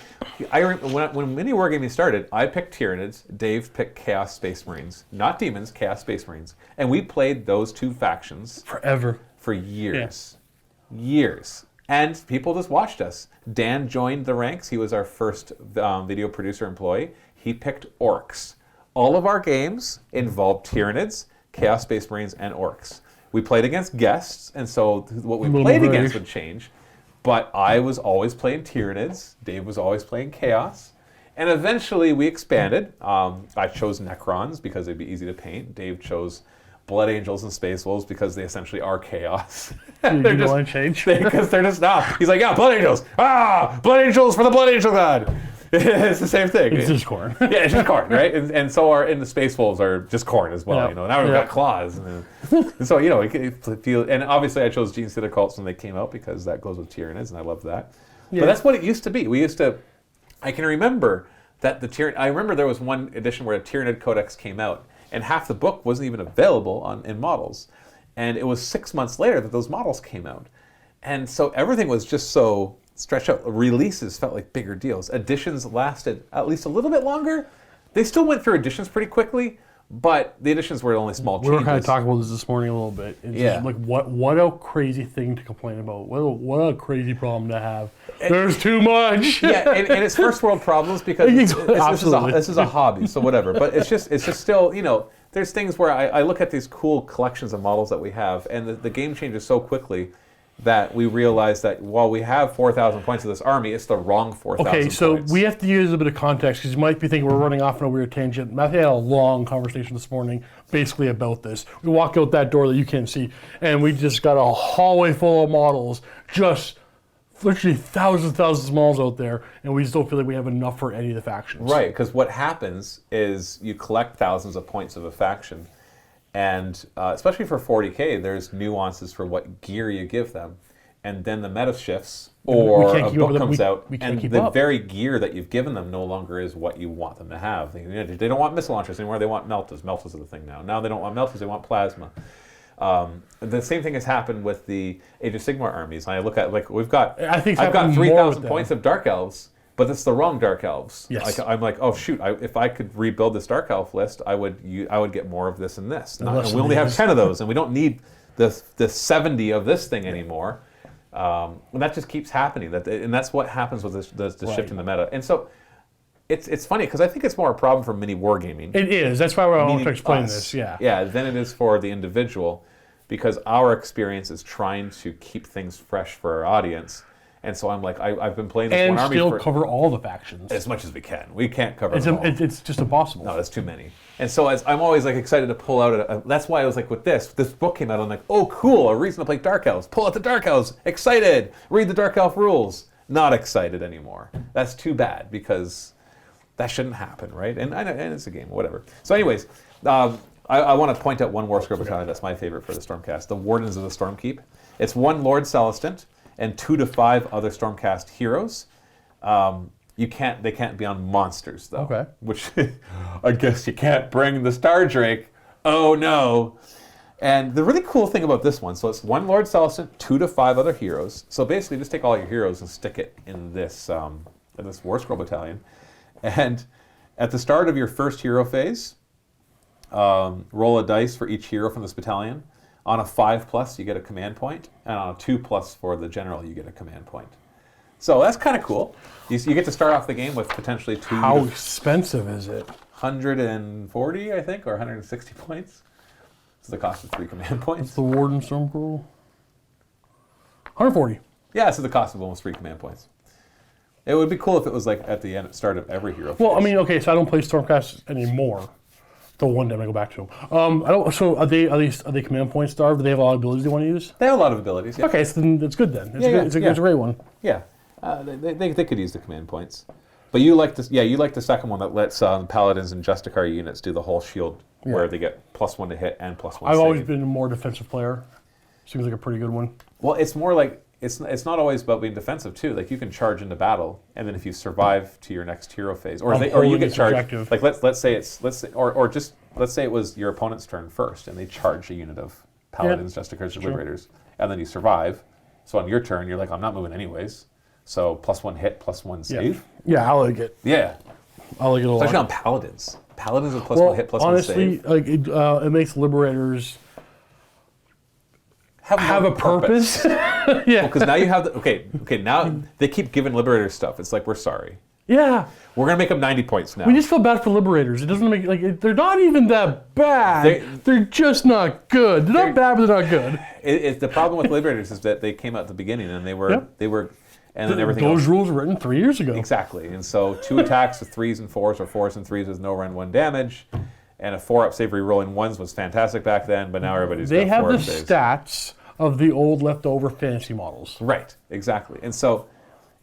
I remember when MiniWarGaming started, I picked Tyranids. Dave picked Chaos Space Marines, not demons, Chaos Space Marines, and we played those two factions Forever. for years, years. And people just watched us. Dan joined the ranks. He was our first video producer employee. He picked Orcs. All of our games involved Tyranids, Chaos Space Marines, and Orcs. We played against guests, and so what we played against would change. But I was always playing Tyranids. Dave was always playing Chaos. And eventually we expanded. I chose Necrons because they'd be easy to paint. Dave chose Blood Angels and Space Wolves because they essentially are Chaos. You don't want to change? Because they're just not. He's like, yeah, Blood Angels. Blood Angels for the Blood Angel God. It's the same thing. It's just corn. Yeah, it's just corn, right? And so the Space Wolves are just corn as well. Yep. Now we've got claws. And so it feel. And obviously, I chose Gene Stealer Cults when they came out because that goes with Tyranids, and I love that. Yeah. But that's what it used to be. I can remember that I remember there was one edition where a Tyranid Codex came out, and half the book wasn't even available in models, and it was 6 months later that those models came out, and so everything was just so stretched out. Releases felt like bigger deals. Editions lasted at least a little bit longer. They still went through editions pretty quickly, but the editions were only small changes. We were kind of talking about this morning a little bit. It's just like what a crazy thing to complain about. What a crazy problem to have. There's too much. Yeah, and it's first world problems because this is a hobby, so whatever. But it's just still, there's things where I look at these cool collections of models that we have, and the game changes so quickly that we realize that while we have 4,000 points of this army, it's the wrong 4,000 points. Okay, so points. we have to use a bit of context because you might be thinking we're running off on a weird tangent. Matthew had a long conversation this morning basically about this. We walked out that door that you can't see, and we just got a hallway full of models, just literally thousands of models out there, and we just don't feel like we have enough for any of the factions. Right, because what happens is you collect thousands of points of a faction, and especially for 40K, there's nuances for what gear you give them. And then the meta shifts, or a book comes out, and the very gear that you've given them no longer is what you want them to have. They don't want missile launchers anymore, they want meltas. Meltas are the thing now. Now they don't want meltas, they want plasma. The same thing has happened with the Age of Sigmar armies. I look at, I've got 3,000 points of Dark Elves, but it's the wrong Dark Elves. Yes. I'm like, oh shoot! If I could rebuild this Dark Elf list, I would get more of this and this. And we only have 10 of those, and we don't need the 70 of this thing anymore. And that just keeps happening. And that's what happens with the shift in the meta. And so it's funny because I think it's more a problem for MiniWarGaming. It is. That's why I want to Meaning explain us. this. Yeah. Yeah, than it is for the individual, because our experience is trying to keep things fresh for our audience. And so I'm like, I've been playing this And one army still for cover all the factions. as much as we can. We can't cover It's, them all. it's just impossible. No, that's too many. And so I'm always like excited to pull out. That's why I was like, with this book came out. I'm like, oh, cool, a reason to play Dark Elves. Pull out the Dark Elves. Excited. Read the Dark Elf rules. Not excited anymore. That's too bad because that shouldn't happen, right? And it's a game, whatever. So, anyways, I want to point out one War Scroll battalion that's my favorite for the Stormcast: the Wardens of the Stormkeep. It's 1 Lord Celestant and 2 to 5 other Stormcast heroes. They can't be on monsters though. Okay. Which I guess you can't bring the Star Drake. Oh no. And the really cool thing about this one, so it's 1 Lord Celestant, 2 to 5 other heroes. So basically just take all your heroes and stick it in this War Scroll battalion. And at the start of your first hero phase, roll a dice for each hero from this battalion. On a 5+, you get a command point, and on a 2+ for the general, you get a command point. So that's kind of cool. You get to start off the game with potentially 2 How expensive is it? 140, I think, or 160 points. It's the cost of 3 command points. The Warden Stormcrow? 140. Yeah, so the cost of almost 3 command points. It would be cool if it was like at the start of every hero Well, I phase. mean, okay, so I don't play Stormcast anymore. The one day I go back to them. I don't. So are they command point starved? Do they have a lot of abilities they want to use? They have a lot of abilities. Yeah. Okay, so then that's good then. It's Yeah, a great one. Yeah, they could use the command points, but you like this. Yeah, you like the second one that lets paladins and Justicar units do the whole shield, where they get +1 to hit and +1. I've save. always been a more defensive player. Seems like a pretty good one. Well, it's more like it's not always about being defensive too. Like you can charge into battle, and then if you survive to your next hero phase, or you holding get its charged. objective. Like let's say it was your opponent's turn first, and they charge a unit of paladins, Justicars, and Liberators, and then you survive. So on your turn, you're like, I'm not moving anyways. So +1 hit, +1 save. Yeah, I like it. Yeah. I like it a lot. Especially on paladins. Paladins with +1 hit, +1 honestly, save. like it makes Liberators have a purpose. Yeah. Because now you have the okay. Now they keep giving Liberators stuff. It's like, we're sorry. Yeah. We're gonna make them 90 points now. We just feel bad for Liberators. It doesn't make they're not even that bad. They're just not good. They're not bad, but they're not good. The problem with Liberators is that they came out at the beginning and they were and then everything Those else. rules were written 3 years ago. Exactly. And so 2 attacks with 3s and 4s, or 4s and 3s with no run 1 damage, and a 4-up save rolling 1s was fantastic back then, but now everybody's They got have 4-up the saves. stats of the old leftover fantasy models. Right, exactly. And so,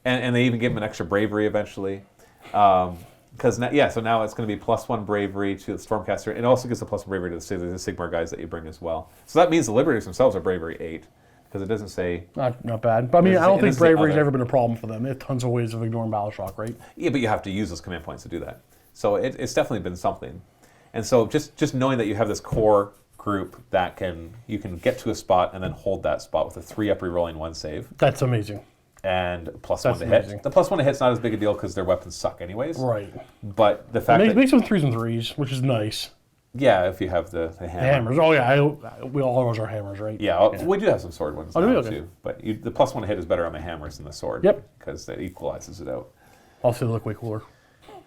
and they even give him an extra bravery eventually. So now it's going to be +1 bravery to the Stormcaster. It also gives a +1 bravery to the Sigmar guys that you bring as well. So that means the Liberators themselves are bravery 8, because it doesn't say... Not bad. But I mean, I don't It think doesn't say bravery's other. ever been a problem for them. They have tons of ways of ignoring battle shock, right? Yeah, but you have to use those command points to do that. So it's definitely been something. And so just knowing that you have this core group that you can get to a spot and then hold that spot with a 3-up rerolling 1 save That's amazing. and +1 That's to amazing. hit. The +1 to hit's not as big a deal because their weapons suck anyways. Right. But the fact that Make some 3s and 3s, which is nice. yeah, if you have the hammer. The hammers. Oh yeah, we all of ours are hammers, right? Yeah, we do have some sword ones Oh, do now we? Okay. too. But the +1 to hit is better on the hammers than the sword. Yep. Because that equalizes it out. Also, they look way cooler.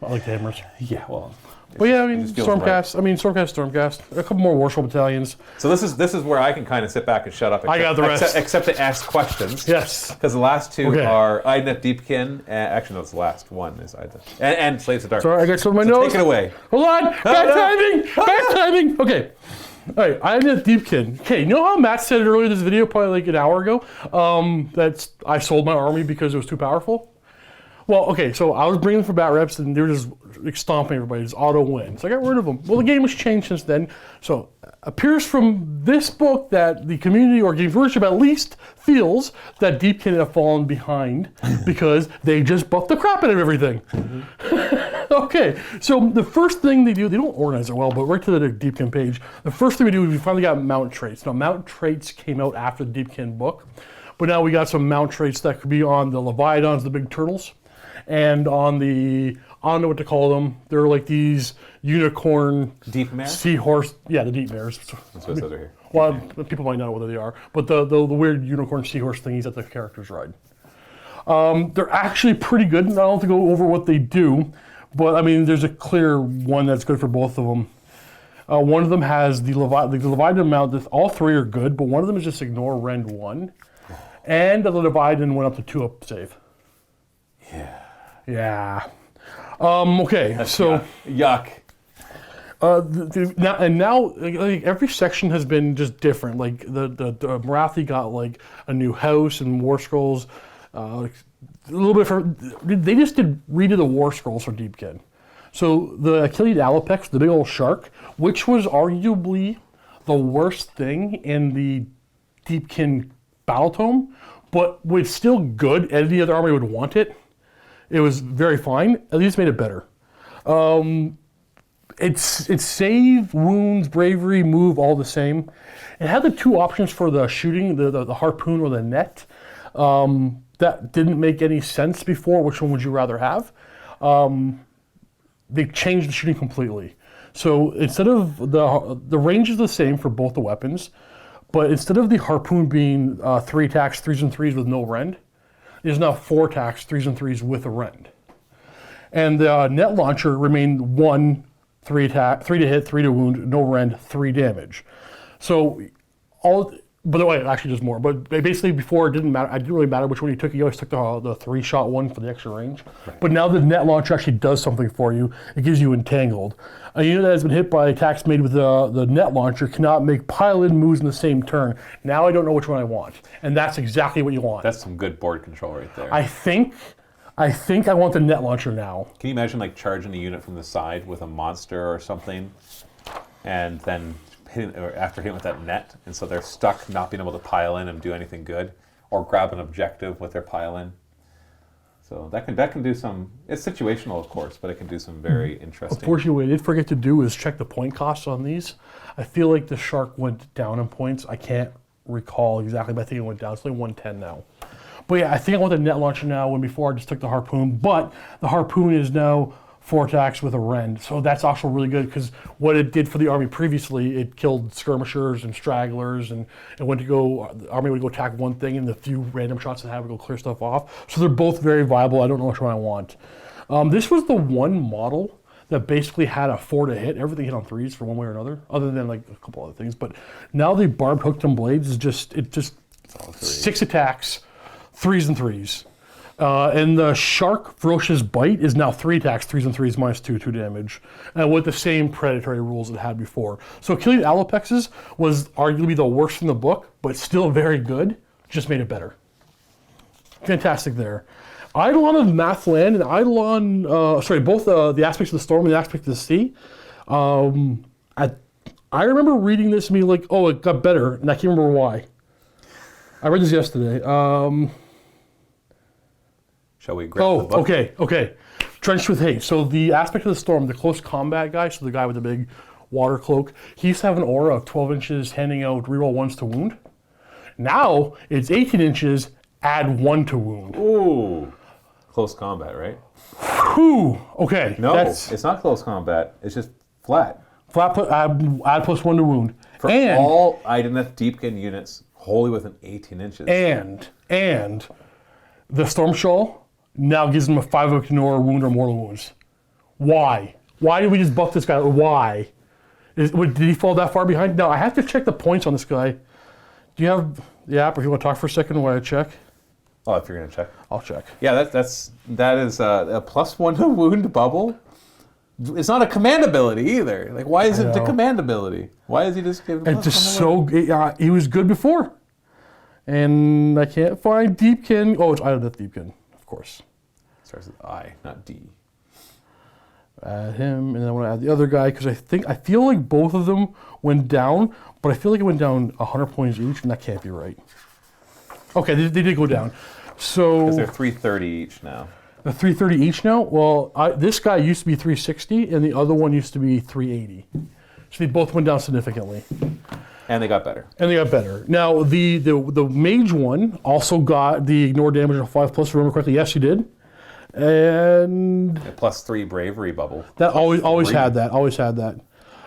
I like the hammers. Yeah, well. But yeah, I mean, it just feels right. Stormcast. A couple more War Scroll battalions. So this is where I can kind of sit back and shut up. I got the rest. Except to ask questions. Yes. Because the last 2 Okay. are Idoneth Deepkin. Actually, no, it's the last one is Idoneth. And Slaves of Darkness. Sorry, I got some of my So notes. take it away. Hold on. Bad timing. Bad timing. Okay. All right, Idoneth Deepkin. Okay, you know how Matt said earlier in this video, probably like an hour ago, I sold my army because it was too powerful? Well, okay, so I was bringing them for bat reps, and they were just like, stomping everybody, just auto win. So I got rid of them. Well, the game has changed since then. So it appears from this book that the community or Games Workshop at least feels that Deepkin have fallen behind because they just buffed the crap out of everything. Okay, so the first thing they do, they don't organize it well, but right to the Deepkin page, the first thing we do is we finally got mount traits. Now, mount traits came out after the Deepkin book, but now we got some mount traits that could be on the Leviathans, the big turtles, and on the, I don't know what to call them, they're like these unicorn Deep mare? seahorse, yeah, the deep mares. That's what it says over here. Well, people might not know what they are, but the weird unicorn seahorse thingies that the characters ride. They're actually pretty good, and I don't have to go over what they do, But I mean, there's a clear one that's good for both of them. One of them has the Leviathan amount. All three are good, but one of them is just ignore rend 1. And the Leviathan went up to 2 up save. Yeah. Okay, That's so... Yuck. Now, like, every section has been just different. Like, the Morathi got, like, a new house and War Scrolls. A little bit they just redid the War Scrolls for Deepkin. So the Achilleid Alopex, the big old shark, which was arguably the worst thing in the Deepkin battle tome, but was still good. Any other army would want it. It was very fine. At least made it better. It's save, wounds, bravery, move, all the same. It had the 2 options for the shooting, the harpoon or the net. That didn't make any sense before. Which one would you rather have? They changed the shooting completely. So instead of the range is the same for both the weapons, but instead of the harpoon being 3 attacks, 3s and 3s with no rend, it is now 4 attacks, 3s and 3s with a rend. And the net launcher remained 1, 3 to hit, 3 to wound, no rend, 3 damage. So by the way, it actually does more. But basically, before it didn't matter. It didn't really matter which one you took. You always took the 3-shot one for the extra range. Right. But now the net launcher actually does something for you. It gives you entangled. A unit that has been hit by attacks made with the net launcher cannot make pile-in moves in the same turn. Now I don't know which one I want, and that's exactly what you want. That's some good board control right there. I think I want the net launcher now. Can you imagine like charging a unit from the side with a monster or something, and then after hitting with that net, and so they're stuck not being able to pile in and do anything good, or grab an objective with their pile in. So that can do some. It's situational, of course, but it can do some very interesting. Unfortunately, what I did forget to do is check the point costs on these. I feel like the shark went down in points. I can't recall exactly, but I think it went down. It's only 110 now. But yeah, I think I want the net launcher now. When before I just took the harpoon, but the harpoon is now 4 attacks with a rend. So that's also really good because what it did for the army previously, it killed skirmishers and stragglers, and the army would go attack one thing, and the few random shots it had would go clear stuff off. So they're both very viable. I don't know which one I want. This was the one model that basically had a 4 to hit. Everything hit on 3s for one way or another, other than like a couple other things. But now the barbed hooked and blades is just 6 attacks, 3s and 3s. And the Shark Ferocious Bite is now 3 attacks, 3s and 3s, minus 2 damage, and with the same predatory rules it had before. So Achilleid Alopexes was arguably the worst in the book, but still very good, just made it better. Fantastic there. Eidolon of Mathland and Eidolon, both the aspects of the storm and the aspect of the sea. I remember reading this and being like, oh, it got better, and I can't remember why. I read this yesterday. Shall we grab the book? Okay. Drenched with Hate. So the aspect of the storm, the close combat guy, so the guy with the big water cloak, he used to have an aura of 12 inches handing out reroll 1s to wound. Now it's 18 inches, add 1 to wound. Ooh. Close combat, right? Whew. Okay. No, it's not close combat. It's just flat. Add +1 to wound. For all Idoneth Deepkin units wholly within 18 inches. And the Storm Shawl now gives them a 5 ignore, wound, or mortal wounds. Why? Why did we just buff this guy? Why? Did he fall that far behind? No, I have to check the points on this guy. Do you have the app, or if you want to talk for a second while I check? Oh, if you're going to check. I'll check. Yeah, that is a +1 to wound bubble. It's not a command ability either. Like, why is it the command ability? Why is he just giving It's just so... he was good before. And I can't find Deepkin. Oh, it's Idoneth Deepkin, of course. Starts with I, not D. Add him, and then I want to add the other guy, because I feel like both of them went down, but I feel like it went down 100 points each, and that can't be right. Okay, they did go down. So... Because they're 330 each now. They're 330 each now? Well, this guy used to be 360, and the other one used to be 380. So they both went down significantly. And they got better. Now, the mage one also got the ignore damage of 5+, remember correctly? Yes, you did. And... A +3 bravery bubble. That always had that.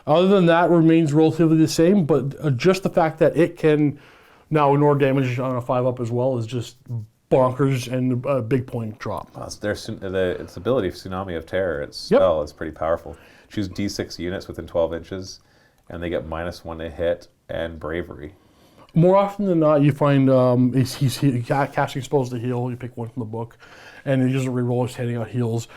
Other than that, remains relatively the same, but just the fact that it can now ignore damage on a 5+ as well is just bonkers and a big point drop. Well, its ability, Tsunami of Terror, its spell is pretty powerful. Choose D6 units within 12 inches, and they get -1 to hit and Bravery. More often than not, you find he's casting spells to heal. You pick one from the book, and he doesn't reroll. He's handing out heals.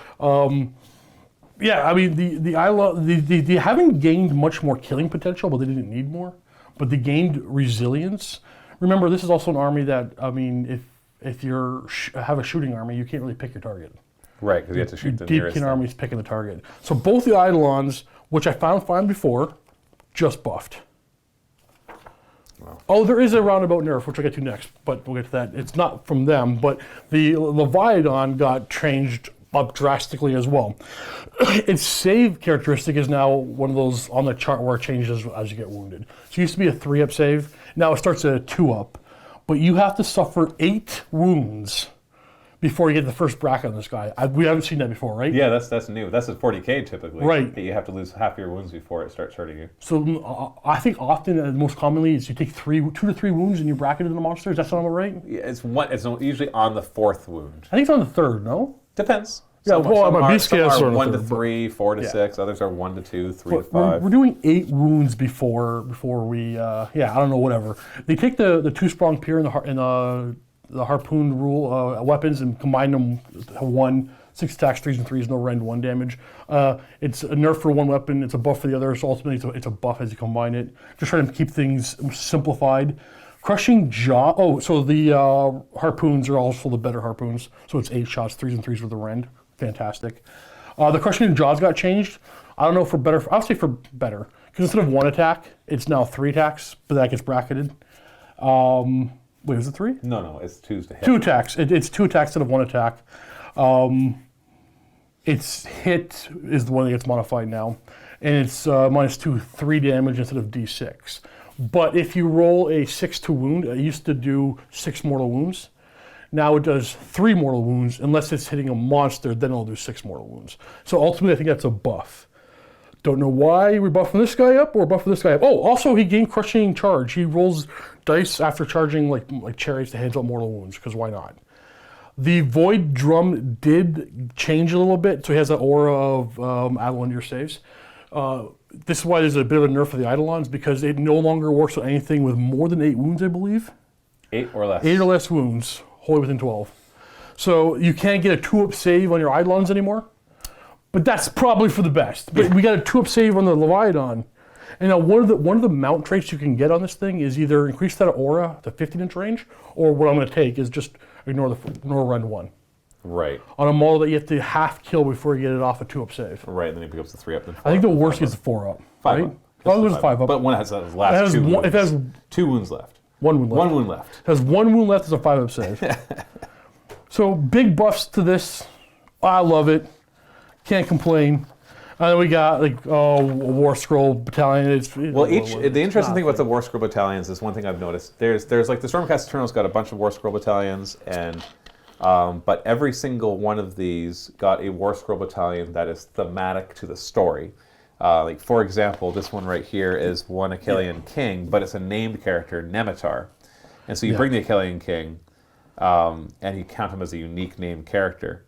Yeah, I mean they haven't gained much more killing potential, but they didn't need more. But they gained resilience. Remember, this is also an army that, I mean, if you have a shooting army, you can't really pick your target. Right, because you have to shoot the nearest. Deepkin army is picking the target. So both the Eidolons, which I found fine before, just buffed. Wow. Oh, there is a roundabout nerf, which I'll get to next, but we'll get to that. It's not from them, but the Leviathan got changed up drastically as well. Its save characteristic is now one of those on the chart where it changes as you get wounded. So it used to be a 3-up save. Now it starts at a 2-up, but you have to suffer 8 wounds before you get the first bracket on this guy. We haven't seen that before, right? Yeah, that's new. That's a 40k typically. Right. You have to lose half your wounds before it starts hurting you. So I think often, most commonly, is you take 2 to 3 wounds and you bracket in the monster. Does that sound about right? Yeah, it's usually on the 4th wound. I think it's on the 3rd, no? Depends. Yeah, some are 1 to 3, 4 to 6. Others are 1 to 2, 3 to 5. We're doing 8 wounds before we. I don't know, whatever. They take the 2-sprong pier and the harpoon rule weapons and combine them 1, 6 attacks, 3s and 3s, no rend 1 damage. It's a nerf for one weapon, it's a buff for the other, so ultimately it's a buff as you combine it. Just trying to keep things simplified. Crushing Jaw. Oh, so the harpoons are also the better harpoons. So it's 8 shots, 3s and 3s with the rend. Fantastic. The Crushing Jaws got changed. I don't know for better. I'll say for better, because instead of 1 attack, it's now 3 attacks, but that gets bracketed. Wait, was it 3? No, it's 2s to hit. 2 attacks. It's 2 attacks instead of 1 attack. Its hit is the one that gets modified now, and it's -2, 3 damage instead of D6. But if you roll a 6 to wound, it used to do 6 mortal wounds. Now it does 3 mortal wounds, unless it's hitting a monster, then it'll do 6 mortal wounds. So ultimately, I think that's a buff. Don't know why we're buffing this guy up or buffing this guy up. Oh, also he gained Crushing Charge. He rolls dice after charging like cherries to handle mortal wounds, because why not? The Void Drum did change a little bit, so he has that aura of add 1 to your saves. This is why there's a bit of a nerf for the Eidolons, because it no longer works on anything with more than 8 wounds, I believe. 8 or less. 8 or less wounds, wholly within 12. So you can't get a 2-up save on your Eidolons anymore, but that's probably for the best. But we got a 2-up save on the Leviathan. And now one of the mount traits you can get on this thing is either increase that aura to 15-inch range, or what I'm going to take is just ignore rend 1. Right. On a model that you have to half kill before you get it off a 2-up save. Right, and then it becomes a 3-up. Then 4-up, I think the worst is a 4-up. 5-up. Right? Oh, there's a 5-up. But one has those last 2 wounds. It has 2 wounds left. 1 wound left. 1 wound left. It has 1 wound left as a 5-up save. So big buffs to this. I love it. Can't complain. And then we got a War Scroll battalion. The interesting thing about the War Scroll battalions is one thing I've noticed. There's like the Stormcast Eternals got a bunch of War Scroll battalions, and but every single one of these got a War Scroll battalion that is thematic to the story. Like for example, this one right here is one Achillean king, but it's a named character, Nemitar, and so you bring the Achillean king, and you count him as a unique named character,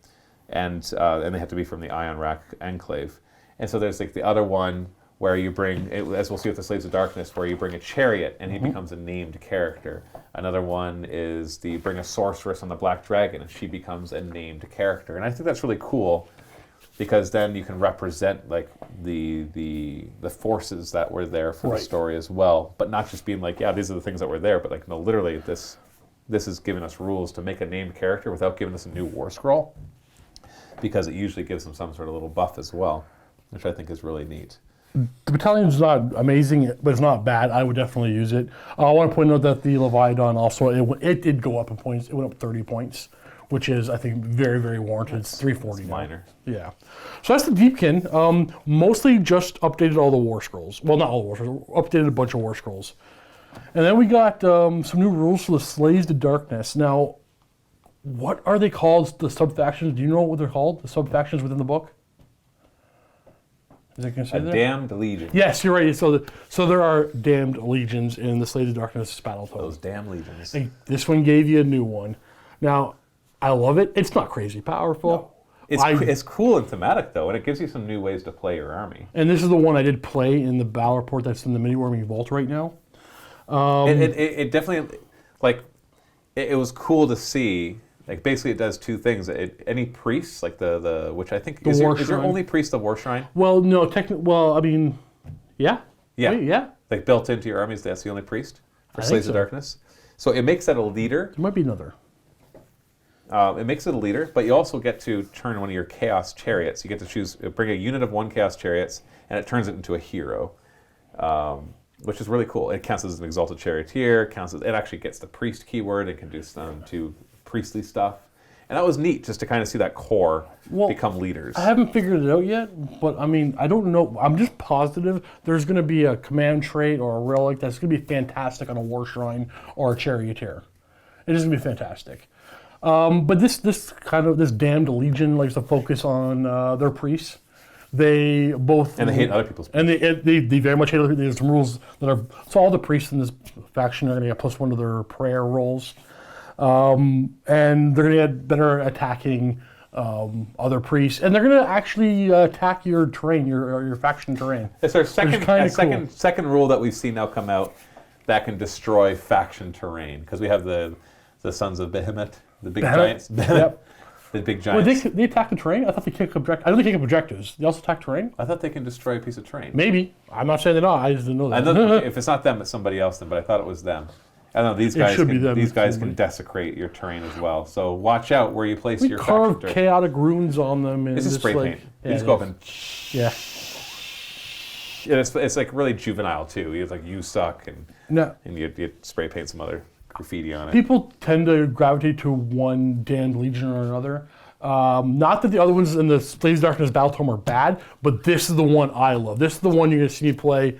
and they have to be from the Ion Rack Enclave. And so there's like the other one where you bring, as we'll see with the Slaves of Darkness, where you bring a chariot and he becomes a named character. Another one is bring a sorceress on the Black Dragon and she becomes a named character. And I think that's really cool, because then you can represent like the forces that were there for the story as well, but not just being like, yeah, these are the things that were there, but like, no, literally this is giving us rules to make a named character without giving us a new War Scroll, because it usually gives them some sort of little buff as well, which I think is really neat. The battalion's not amazing, but it's not bad. I would definitely use it. I want to point out that the Leviathan also, it did go up in points. It went up 30 points, which is, I think, very, very warranted. It's 340 now. Minor. Yeah. So that's the Deepkin. Mostly just updated all the War Scrolls. Well, not all the War Scrolls. Updated a bunch of War Scrolls. And then we got some new rules for the Slaves to Darkness. Now, what are they called, the sub-factions? Do you know what they're called, the sub-factions within the book? Is it going to say that? Damned Legion. Yes, you're right. So there are damned legions in the Slaves of Darkness Battletoads. Those damn legions. This one gave you a new one. Now, I love it. It's not crazy powerful. It's cool and thematic, though, and it gives you some new ways to play your army. And this is the one I did play in the battle report that's in the MiniWarGaming Vault right now. It definitely, like, it was cool to see. Like, basically, it does two things. Any priests, like the which I think is your only priest the War Shrine? Well, no, I mean, yeah. Yeah. Wait, yeah. Like, built into your armies, that's the only priest for I Slaves think of so. Darkness. So it makes that a leader. There might be another. It makes it a leader, but you also get to turn one of your Chaos Chariots. You get to bring a unit of 1 Chaos Chariots, and it turns it into a hero, which is really cool. It counts as an Exalted Charioteer. It actually gets the Priest keyword. It can do some priestly stuff. And that was neat, just to kind of see that core become leaders. I haven't figured it out yet, but I mean, I don't know. I'm just positive there's going to be a command trait or a relic that's going to be fantastic on a War Shrine or a Charioteer. It is going to be fantastic. But this damned legion likes to focus on their priests. They both and they hate other people's priests. And they very much hate other. There's some rules that are so all the priests in this faction are going to get +1 to their prayer rolls, and they're going to get better attacking other priests, and they're going to actually attack your terrain, your faction terrain. It's our second rule that we've seen now come out that can destroy faction terrain, because we have the Sons of Behemoth. The big giants. Yep. The big giants. Well, they attack the terrain? I thought they kick objectives. I know they kick objectives. They also attack terrain? I thought they can destroy a piece of terrain. Maybe. I'm not saying they're not. I just didn't know that. If it's not them, it's somebody else then, but I thought it was them. I don't know, these guys can desecrate your terrain as well. So watch out where you place your faction. Carve chaotic runes on them. And this is spray paint. You just go up and... Yeah. It's like really juvenile too. You like, you suck, and you spray paint some other graffiti on it. People tend to gravitate to one damned legion or another. Not that the other ones in the Slaves of Darkness Battletome are bad, but this is the one I love. This is the one you're going to see me play,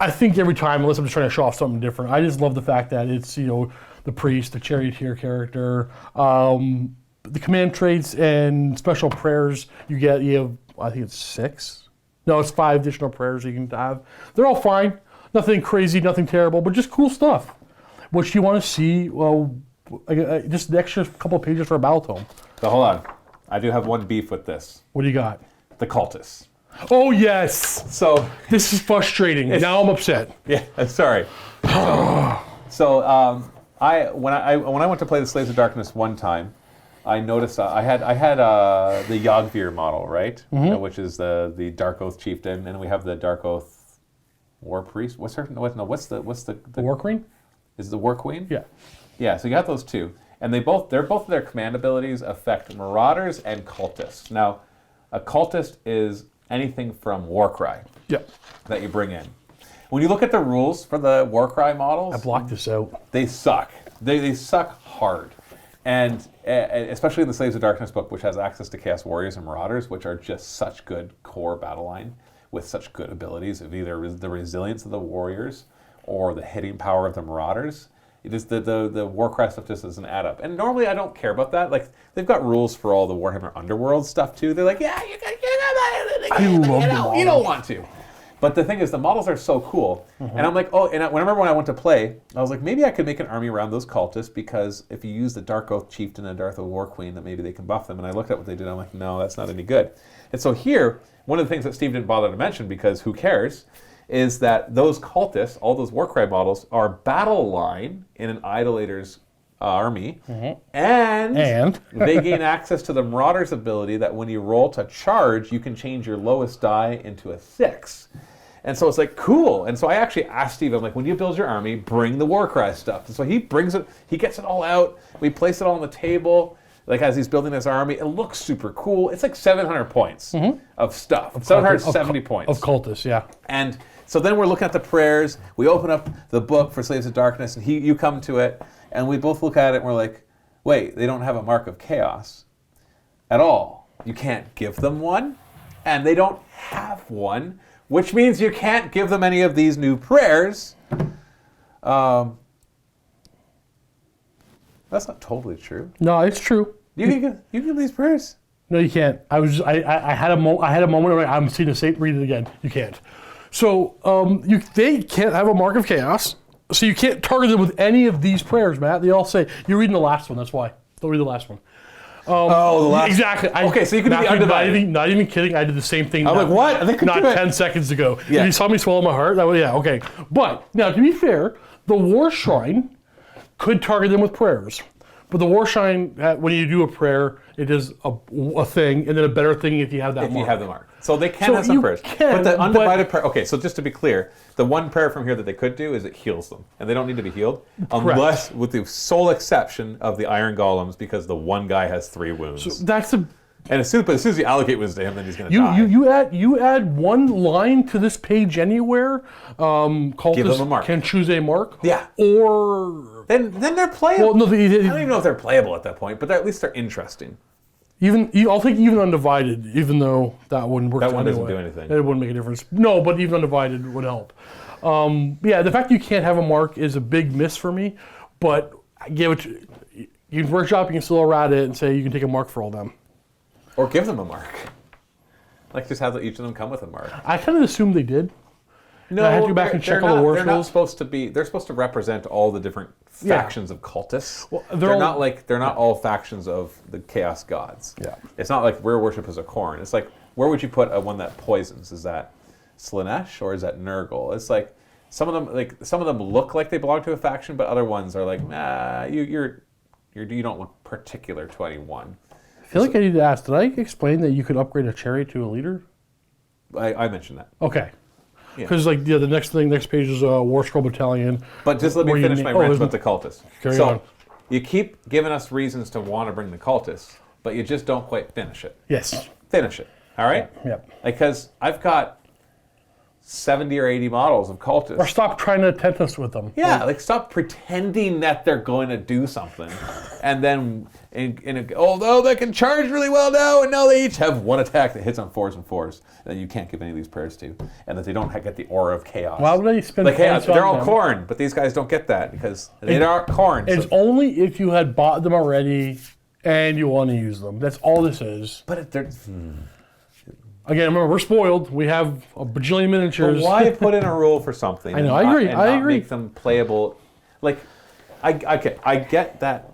I think, every time, unless I'm just trying to show off something different. I just love the fact that it's, the priest, the charioteer character, the command traits and special prayers you have, I think it's 6. No, it's 5 additional prayers you can have. They're all fine. Nothing crazy, nothing terrible, but just cool stuff. What you want to see, just the extra couple of pages for a battle tome. So hold on. I do have one beef with this. What do you got? The cultists. Oh, yes. So this is frustrating. Now I'm upset. Yeah, sorry. So when I went to play the Slaves of Darkness one time, I noticed I had the Yogvir model, right? Mm-hmm. Which is the Dark Oath chieftain, and we have the Dark Oath war priest. What's the War Queen? Is it the War Queen? Yeah. Yeah, so you got those two. And their command abilities affect marauders and cultists. Now, a cultist is anything from Warcry that you bring in. When you look at the rules for the Warcry models, I blocked this out. They suck. They suck hard. And especially in the Slaves of Darkness book, which has access to Chaos Warriors and Marauders, which are just such good core battle line with such good abilities of either the resilience of the Warriors or the hitting power of the Marauders. It is the Warcry stuff just doesn't add up. And normally I don't care about that. Like, they've got rules for all the Warhammer Underworld stuff too. They're like, yeah, you don't want to. But the thing is, the models are so cool. Mm-hmm. And I'm like, remember when I went to play, I was like, maybe I could make an army around those cultists, because if you use the Dark Oath Chieftain and Dark Oath War Queen, that maybe they can buff them. And I looked at what they did, I'm like, no, that's not any good. And so here, one of the things that Steve didn't bother to mention, because who cares, is that those cultists, all those Warcry models, are battle line in an Idolator's army, and they gain access to the Marauder's ability that when you roll to charge, you can change your lowest die into a 6. And so it's like, cool. And so I actually asked Steve, I'm like, when you build your army, bring the Warcry stuff. And so he brings it, he gets it all out, we place it all on the table, like as he's building his army. It looks super cool. It's like 700 points of stuff, 770 points. Of cultists, yeah. And so then we're looking at the prayers, we open up the book for Slaves of Darkness, and you come to it, and we both look at it and we're like, wait, they don't have a mark of chaos at all. You can't give them one, and they don't have one, which means you can't give them any of these new prayers. That's not totally true. No, it's true. You can give these prayers. No, you can't. I had a moment where I'm seeing the same. Read it again. You can't. So they can't have a mark of chaos. So you can't target them with any of these prayers, Matt. They all say, you're reading the last one, that's why. Don't read the last one. The last. Exactly. Okay, so you can do the undivided. Not even kidding. I did the same thing. I'm like, what? They could Not do it. 10 seconds ago. Yeah. If you saw me swallow my heart, yeah, okay. But now, to be fair, the War Shrine could target them with prayers. But the War Shrine, when you do a prayer, it is a thing, and then a better thing if you have that mark. If you have the mark. So they can have some you prayers. can, but the undivided prayer, okay, so just to be clear, the one prayer from here that they could do is it heals them. And they don't need to be healed. Unless, with the sole exception of the Iron Golems, because the one guy has 3 wounds. So that's a... And as soon as you allocate wounds to him, then he's going to die. You add one line to this page anywhere. Give them a mark. Can choose a mark. Yeah. Or then they're playable. well, no, I don't even know if they're playable at that point, but at least they're interesting. I'll take even undivided, even though that wouldn't work. That one anyway. doesn't do anything. It wouldn't make a difference. No, but even undivided would help. Yeah, the fact you can't have a mark is a big miss for me. But I get what you can workshop. You can still errata it and say you can take a mark for all them. Or give them a mark. Like just have each of them come with a mark. I kind of assumed they did. No, I had to go back and check all the war They're not scrolls. supposed to be. They're supposed to represent all the different factions of cultists. Well, they're not all factions of the chaos gods. Yeah. It's not like rare worship is a corn. It's like where would you put one that poisons? Is that Slanesh or is that Nurgle? It's like some of them look like they belong to a faction, but other ones are like, nah, you don't look particular to anyone. I feel like I need to ask, did I explain that you could upgrade a chariot to a leader? I mentioned that. Okay. Because the next page is a War Scroll Battalion. But just let me finish my rant about the cultists. Carry on. You keep giving us reasons to want to bring the cultists, but you just don't quite finish it. Yes. Finish it, all right? Yep. Because I've got 70 or 80 models of cultists. Or stop trying to tempt us with them. Yeah, like stop pretending that they're going to do something. And then, although they can charge really well now, and now they each have one attack that hits on 4s and 4s that you can't give any of these prayers to, and that they don't get the aura of chaos. Why would they spend chaos? points They're on all them? corn, but these guys don't get that because they aren't corn. It's only if you had bought them already and you want to use them. That's all this is. But they're... Again, remember, we're spoiled. We have a bajillion miniatures. But why put in a rule for something? I know, I agree. And I not agree. make them playable. Like, I get that,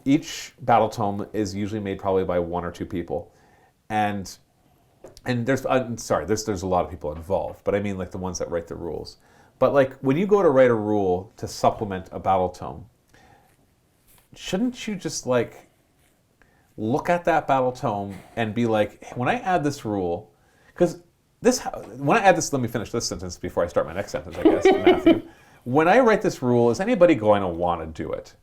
each battle tome is usually made probably by 1 or 2 people. And there's a lot of people involved, but I mean like the ones that write the rules. But like when you go to write a rule to supplement a battle tome, shouldn't you just like look at that battle tome and be like, hey, when I add this rule, because when I add this, let me finish this sentence before I start my next sentence, I guess, Matthew. When I write this rule, is anybody going to want to do it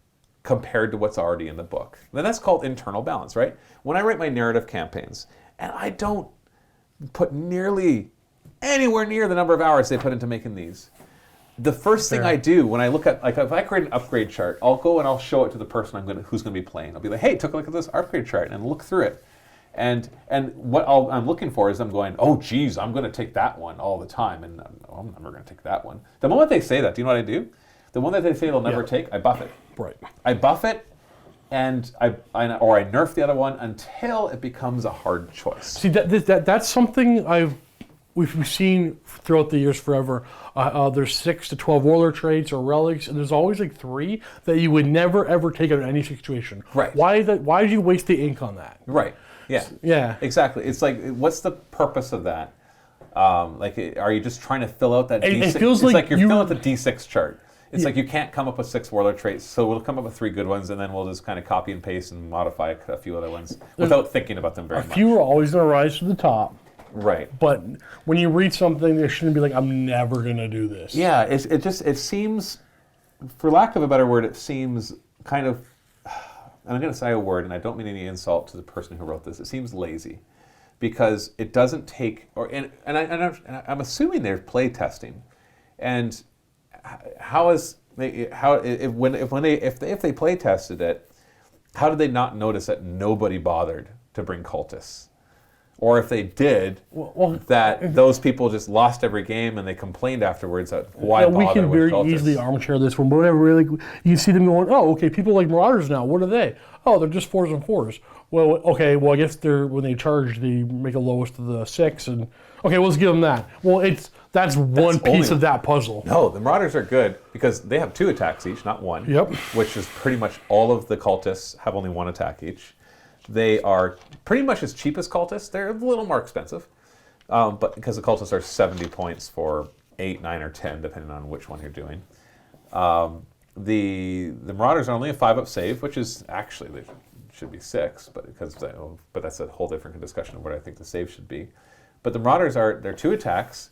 compared to what's already in the book? Then that's called internal balance, right? When I write my narrative campaigns, and I don't put nearly anywhere near the number of hours they put into making these, the first thing I do when I look at, like, if I create an upgrade chart, I'll go and I'll show it to the person who's going to be playing. I'll be like, hey, take a look at this upgrade chart and look through it. And what I'm looking for is I'm going, oh, geez, I'm going to take that one all the time, and I'm never going to take that one. The moment they say that, do you know what I do? The one that they say they'll never take, I buff it. Right. I buff it, and I nerf the other one until it becomes a hard choice. See, that's something we've seen throughout the years forever. There's 6 to 12 warlord traits or relics, and there's always like 3 that you would never ever take out in any situation. Right. Why did you waste the ink on that? Right. Yeah. Yeah. Exactly. It's like, what's the purpose of that? Are you just trying to fill out that D6? It feels it's like you're filling out the D6 chart. It's like you can't come up with 6 warlord traits, so we'll come up with 3 good ones, and then we'll just kind of copy and paste and modify a few other ones without thinking about them very much. A few are always going to rise to the top. Right. But when you read something, there shouldn't be like, I'm never going to do this. Yeah, it seems, for lack of a better word, it seems kind of, and I'm going to say a word, and I don't mean any insult to the person who wrote this, it seems lazy. Because it doesn't take, and I'm assuming they're play testing. And if they play tested it, how did they not notice that nobody bothered to bring cultists? or if they did, Well, that those people just lost every game and they complained afterwards that why bother we can with very cultists? easily armchair this one, but whatever. Really, you see them going, oh, okay, people like Marauders now. What are they? Oh, they're just 4s and 4s. Well, okay, well, I guess when they charge, they make a lowest of the 6, and okay, let's give them that. Well, that's one piece of that puzzle. No, the Marauders are good because they have 2 attacks each, not 1. Yep. Which is pretty much all of the cultists have only 1 attack each. They are pretty much as cheap as cultists. They're a little more expensive, but because the cultists are 70 points for 8, 9, or 10, depending on which one you're doing. The Marauders are only a 5-up save, which is actually they should be 6, but that's a whole different discussion of what I think the save should be. But the Marauders they're 2 attacks.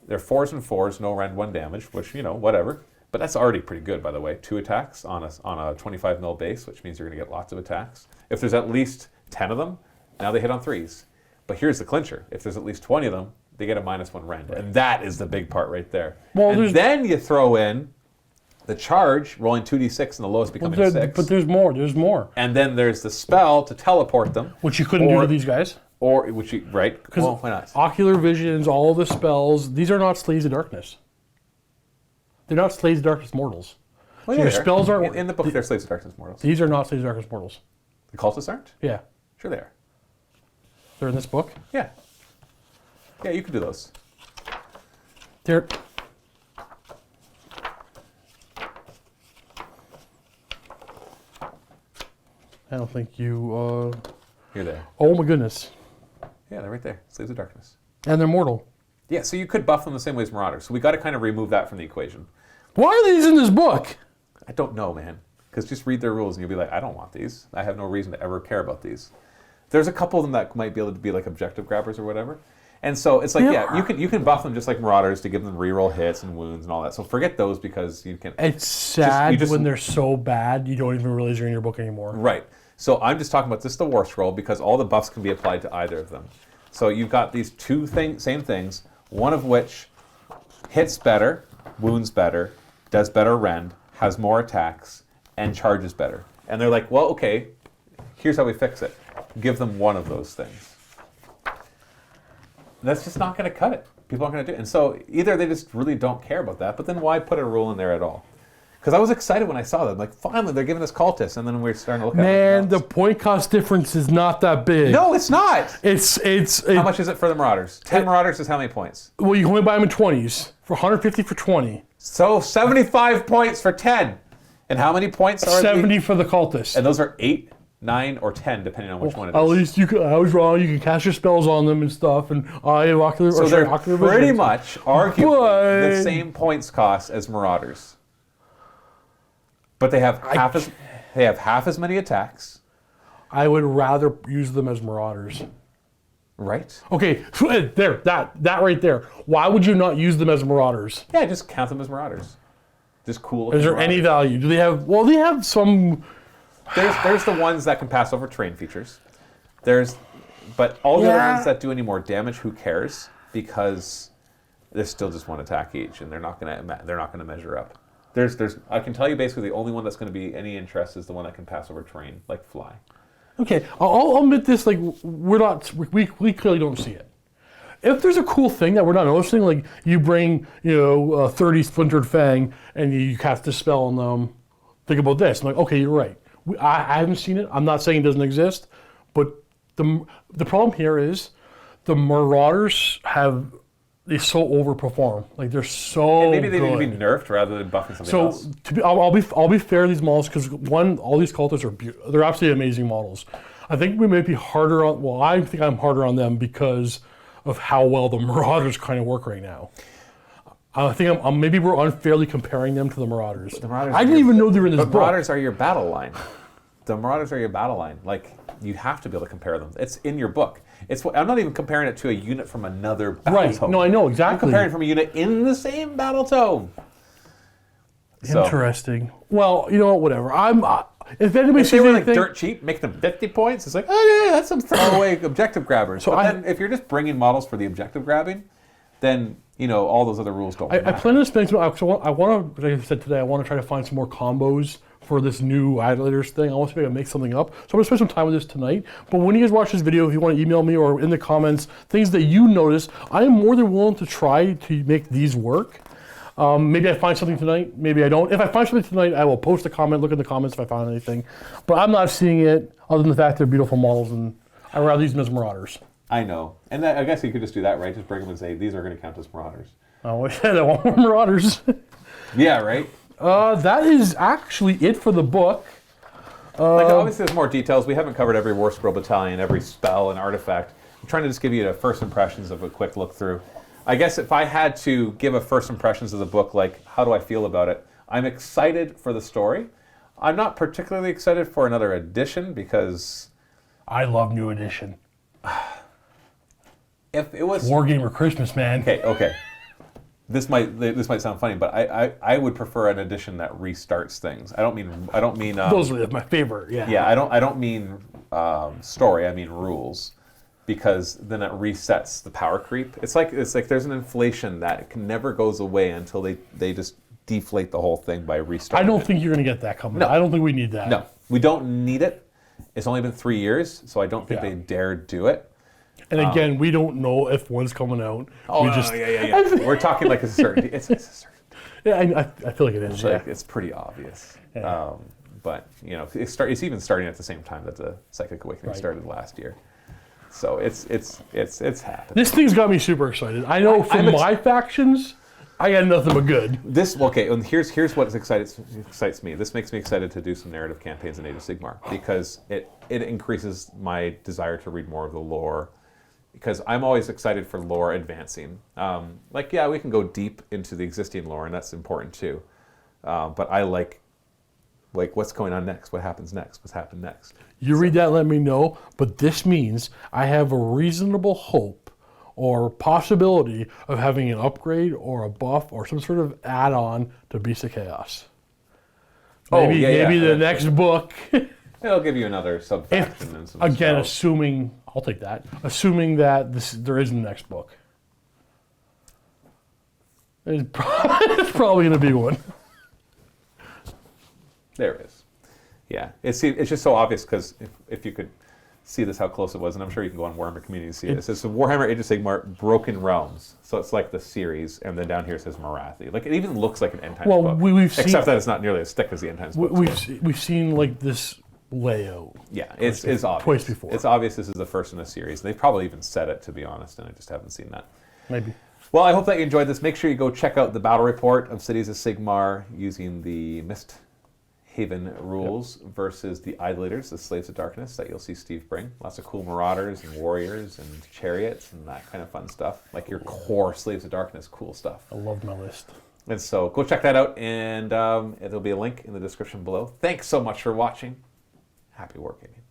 They're 4s and 4s, no rend 1 damage, which whatever. But that's already pretty good, by the way. 2 attacks on a 25 mil base, which means you're going to get lots of attacks. If there's at least 10 of them, now they hit on 3s. But here's the clincher: if there's at least 20 of them, they get a -1 rend, and that is the big part right there. Well, and then you throw in the charge, rolling 2d6 and the lowest becoming a 6. But there's more. There's more. And then there's the spell to teleport them, Which you couldn't do to these guys. Or which you right? Well, why not? Ocular visions, all the spells. These are not Slaves of Darkness. They're not Slaves of Darkness mortals. Well, So yeah, your spells aren't. in the book. They're Slaves of Darkness mortals. These are not Slaves of Darkness mortals. The cultists aren't? Yeah, Sure they are. they're in this book. Yeah. Yeah, you can do those. They're. I don't think you. You're there. Oh my goodness! Yeah, they're right there. Slaves of Darkness. And they're mortal. Yeah, so you could buff them the same way as Marauders. So we got to kind of remove that from the equation. Why are these in this book? I don't know, man. Because just read their rules and you'll be like, I don't want these. I have no reason to ever care about these. There's a couple of them that might be able to be like objective grabbers or whatever. And so it's like, yeah, you can buff them just like Marauders to give them reroll hits and wounds and all that. So forget those because you can. It's sad just- when they're so bad you don't even realize you're in your book anymore. Right. So I'm just talking about just the War Scroll because all the buffs can be applied to either of them. So you've got these same things, one of which hits better, wounds better, does better rend, has more attacks, and charges better. And they're like, well, okay, here's how we fix it. Give them one of those things. That's just not going to cut it. People aren't going to do it. And so either they just really don't care about that, but then why put a rule in there at all? Because I was excited when I saw them. Like, finally, they're giving us cultists. And then we're starting to look at it. Man, the point cost difference is not that big. No, it's not. How How much is it for the Marauders? 10 Marauders is how many points? Well, you can only buy them in 20s. For 150 for 20. So 75 points for 10. And how many points are 70 for the cultists. And those are 8, 9, or 10, depending on which one it is. At least I was wrong. You can cast your spells on them and stuff. And I have ocular. So they're ocular pretty visions. much, arguably, But- the same points cost as Marauders. But they have half as many attacks. I would rather use them as Marauders. Right? Okay, there, that right there. Why would you not use them as Marauders? Yeah, just count them as Marauders. Just cool. Is there any value? Do they have? Well, they have some. There's the ones that can pass over terrain features. But all the other ones that do any more damage, who cares? Because there's still just one attack each, and they're not gonna measure up. I can tell you basically the only one that's going to be any interest is the one that can pass over terrain, like fly. Okay, I'll admit this. Like we clearly don't see it. If there's a cool thing that we're not noticing, like you bring 30 Splintered Fang and you cast a spell on them, think about this. I'm like, okay, you're right. I haven't seen it. I'm not saying it doesn't exist, but the problem here is the Marauders they so overperform. Like they're so And maybe they good. need to be nerfed rather than buffing something So else. I'll be fair to these models because all these cultists are they're absolutely amazing models. I think we may be harder on. Well, I think I'm harder on them because of how well the Marauders kind of work right now. I think maybe we're unfairly comparing them to the Marauders. I didn't even know they were in this book. Marauders are your battle line. The Marauders are your battle line. Like, you have to be able to compare them. It's in your book. I'm not even comparing it to a unit from another battle tome. No, I know exactly. I'm comparing it from a unit in the same battle tome. Interesting. Well, you know what? Whatever. If anybody If sees they were like anything, dirt cheap, make them 50 points. It's like, oh yeah, that's some throwaway objective grabbers. So but then if you're just bringing models for the objective grabbing, then all those other rules don't I matter. plan on spending some. So I want to, like I said today, I want to try to find some more combos for this new Idolaters thing. I want to see if I can make something up. So I'm going to spend some time with this tonight. But when you guys watch this video, if you want to email me or in the comments, things that you notice, I am more than willing to try to make these work. Maybe I find something tonight, maybe I don't. If I find something tonight, I will post a comment, look in the comments if I find anything. But I'm not seeing it, other than the fact they're beautiful models, and I'd rather use them as Marauders. I know. And I guess you could just do that, right? Just bring them and say, these are going to count as Marauders. Oh, I want more Marauders. Yeah, right? That is actually it for the book. Like, obviously, there's more details. We haven't covered every War Scroll Battalion, every spell and artifact. I'm trying to just give you the first impressions of a quick look through. I guess if I had to give a first impressions of the book, like, how do I feel about it? I'm excited for the story. I'm not particularly excited for another edition because... I love new edition. If it was... Wargamer Christmas, man. Okay. This might sound funny, but I would prefer an edition that restarts things. I don't mean Those are my favorite, yeah. Yeah, I don't mean story, I mean rules. Because then it resets the power creep. It's like there's an inflation that never goes away until they just deflate the whole thing by restarting. I don't think you're going to get that coming. No. I don't think we need that. No, we don't need it. It's only been 3 years, so I don't think they dare do it. And again, we don't know if one's coming out. Oh, yeah. We're talking like a certainty. It's a certainty. Yeah, I feel like it is. It's pretty obvious. Yeah. But it's even starting at the same time that the Psychic Awakening started last year. So it's happening. This thing's got me super excited. I know from my factions, I got nothing but good. And here's what excites me. This makes me excited to do some narrative campaigns in Age of Sigmar because it increases my desire to read more of the lore. Because I'm always excited for lore advancing. We can go deep into the existing lore, and that's important too. But I like what's going on next, what happens next, what's happened next. You read that, let me know. But this means I have a reasonable hope or possibility of having an upgrade or a buff or some sort of add-on to Beast of Chaos. Maybe the next book. It'll give you another sub-faction and some again, spells. assuming, I'll take that, assuming that there is a next book. It's probably going to be one. There is. Yeah, it's just so obvious because if you could see this, how close it was, and I'm sure you can go on Warhammer Community to see it. It says Warhammer Age of Sigmar Broken Realms. So it's like the series, and then down here it says Morathi. Like, it even looks like an End Times book. Except that it's not nearly as thick as the End Times book. We've seen like this layout. Yeah, it's obvious. Twice before. It's obvious this is the first in a series. They've probably even said it, to be honest, and I just haven't seen that. Maybe. Well, I hope that you enjoyed this. Make sure you go check out the battle report of Cities of Sigmar using the Mist Haven rules versus the Idolaters, the Slaves of Darkness that you'll see Steve bring. Lots of cool Marauders and Warriors and Chariots and that kind of fun stuff. Like your core Slaves of Darkness, cool stuff. I love my list. And so go check that out, and there'll be a link in the description below. Thanks so much for watching. Happy wargaming.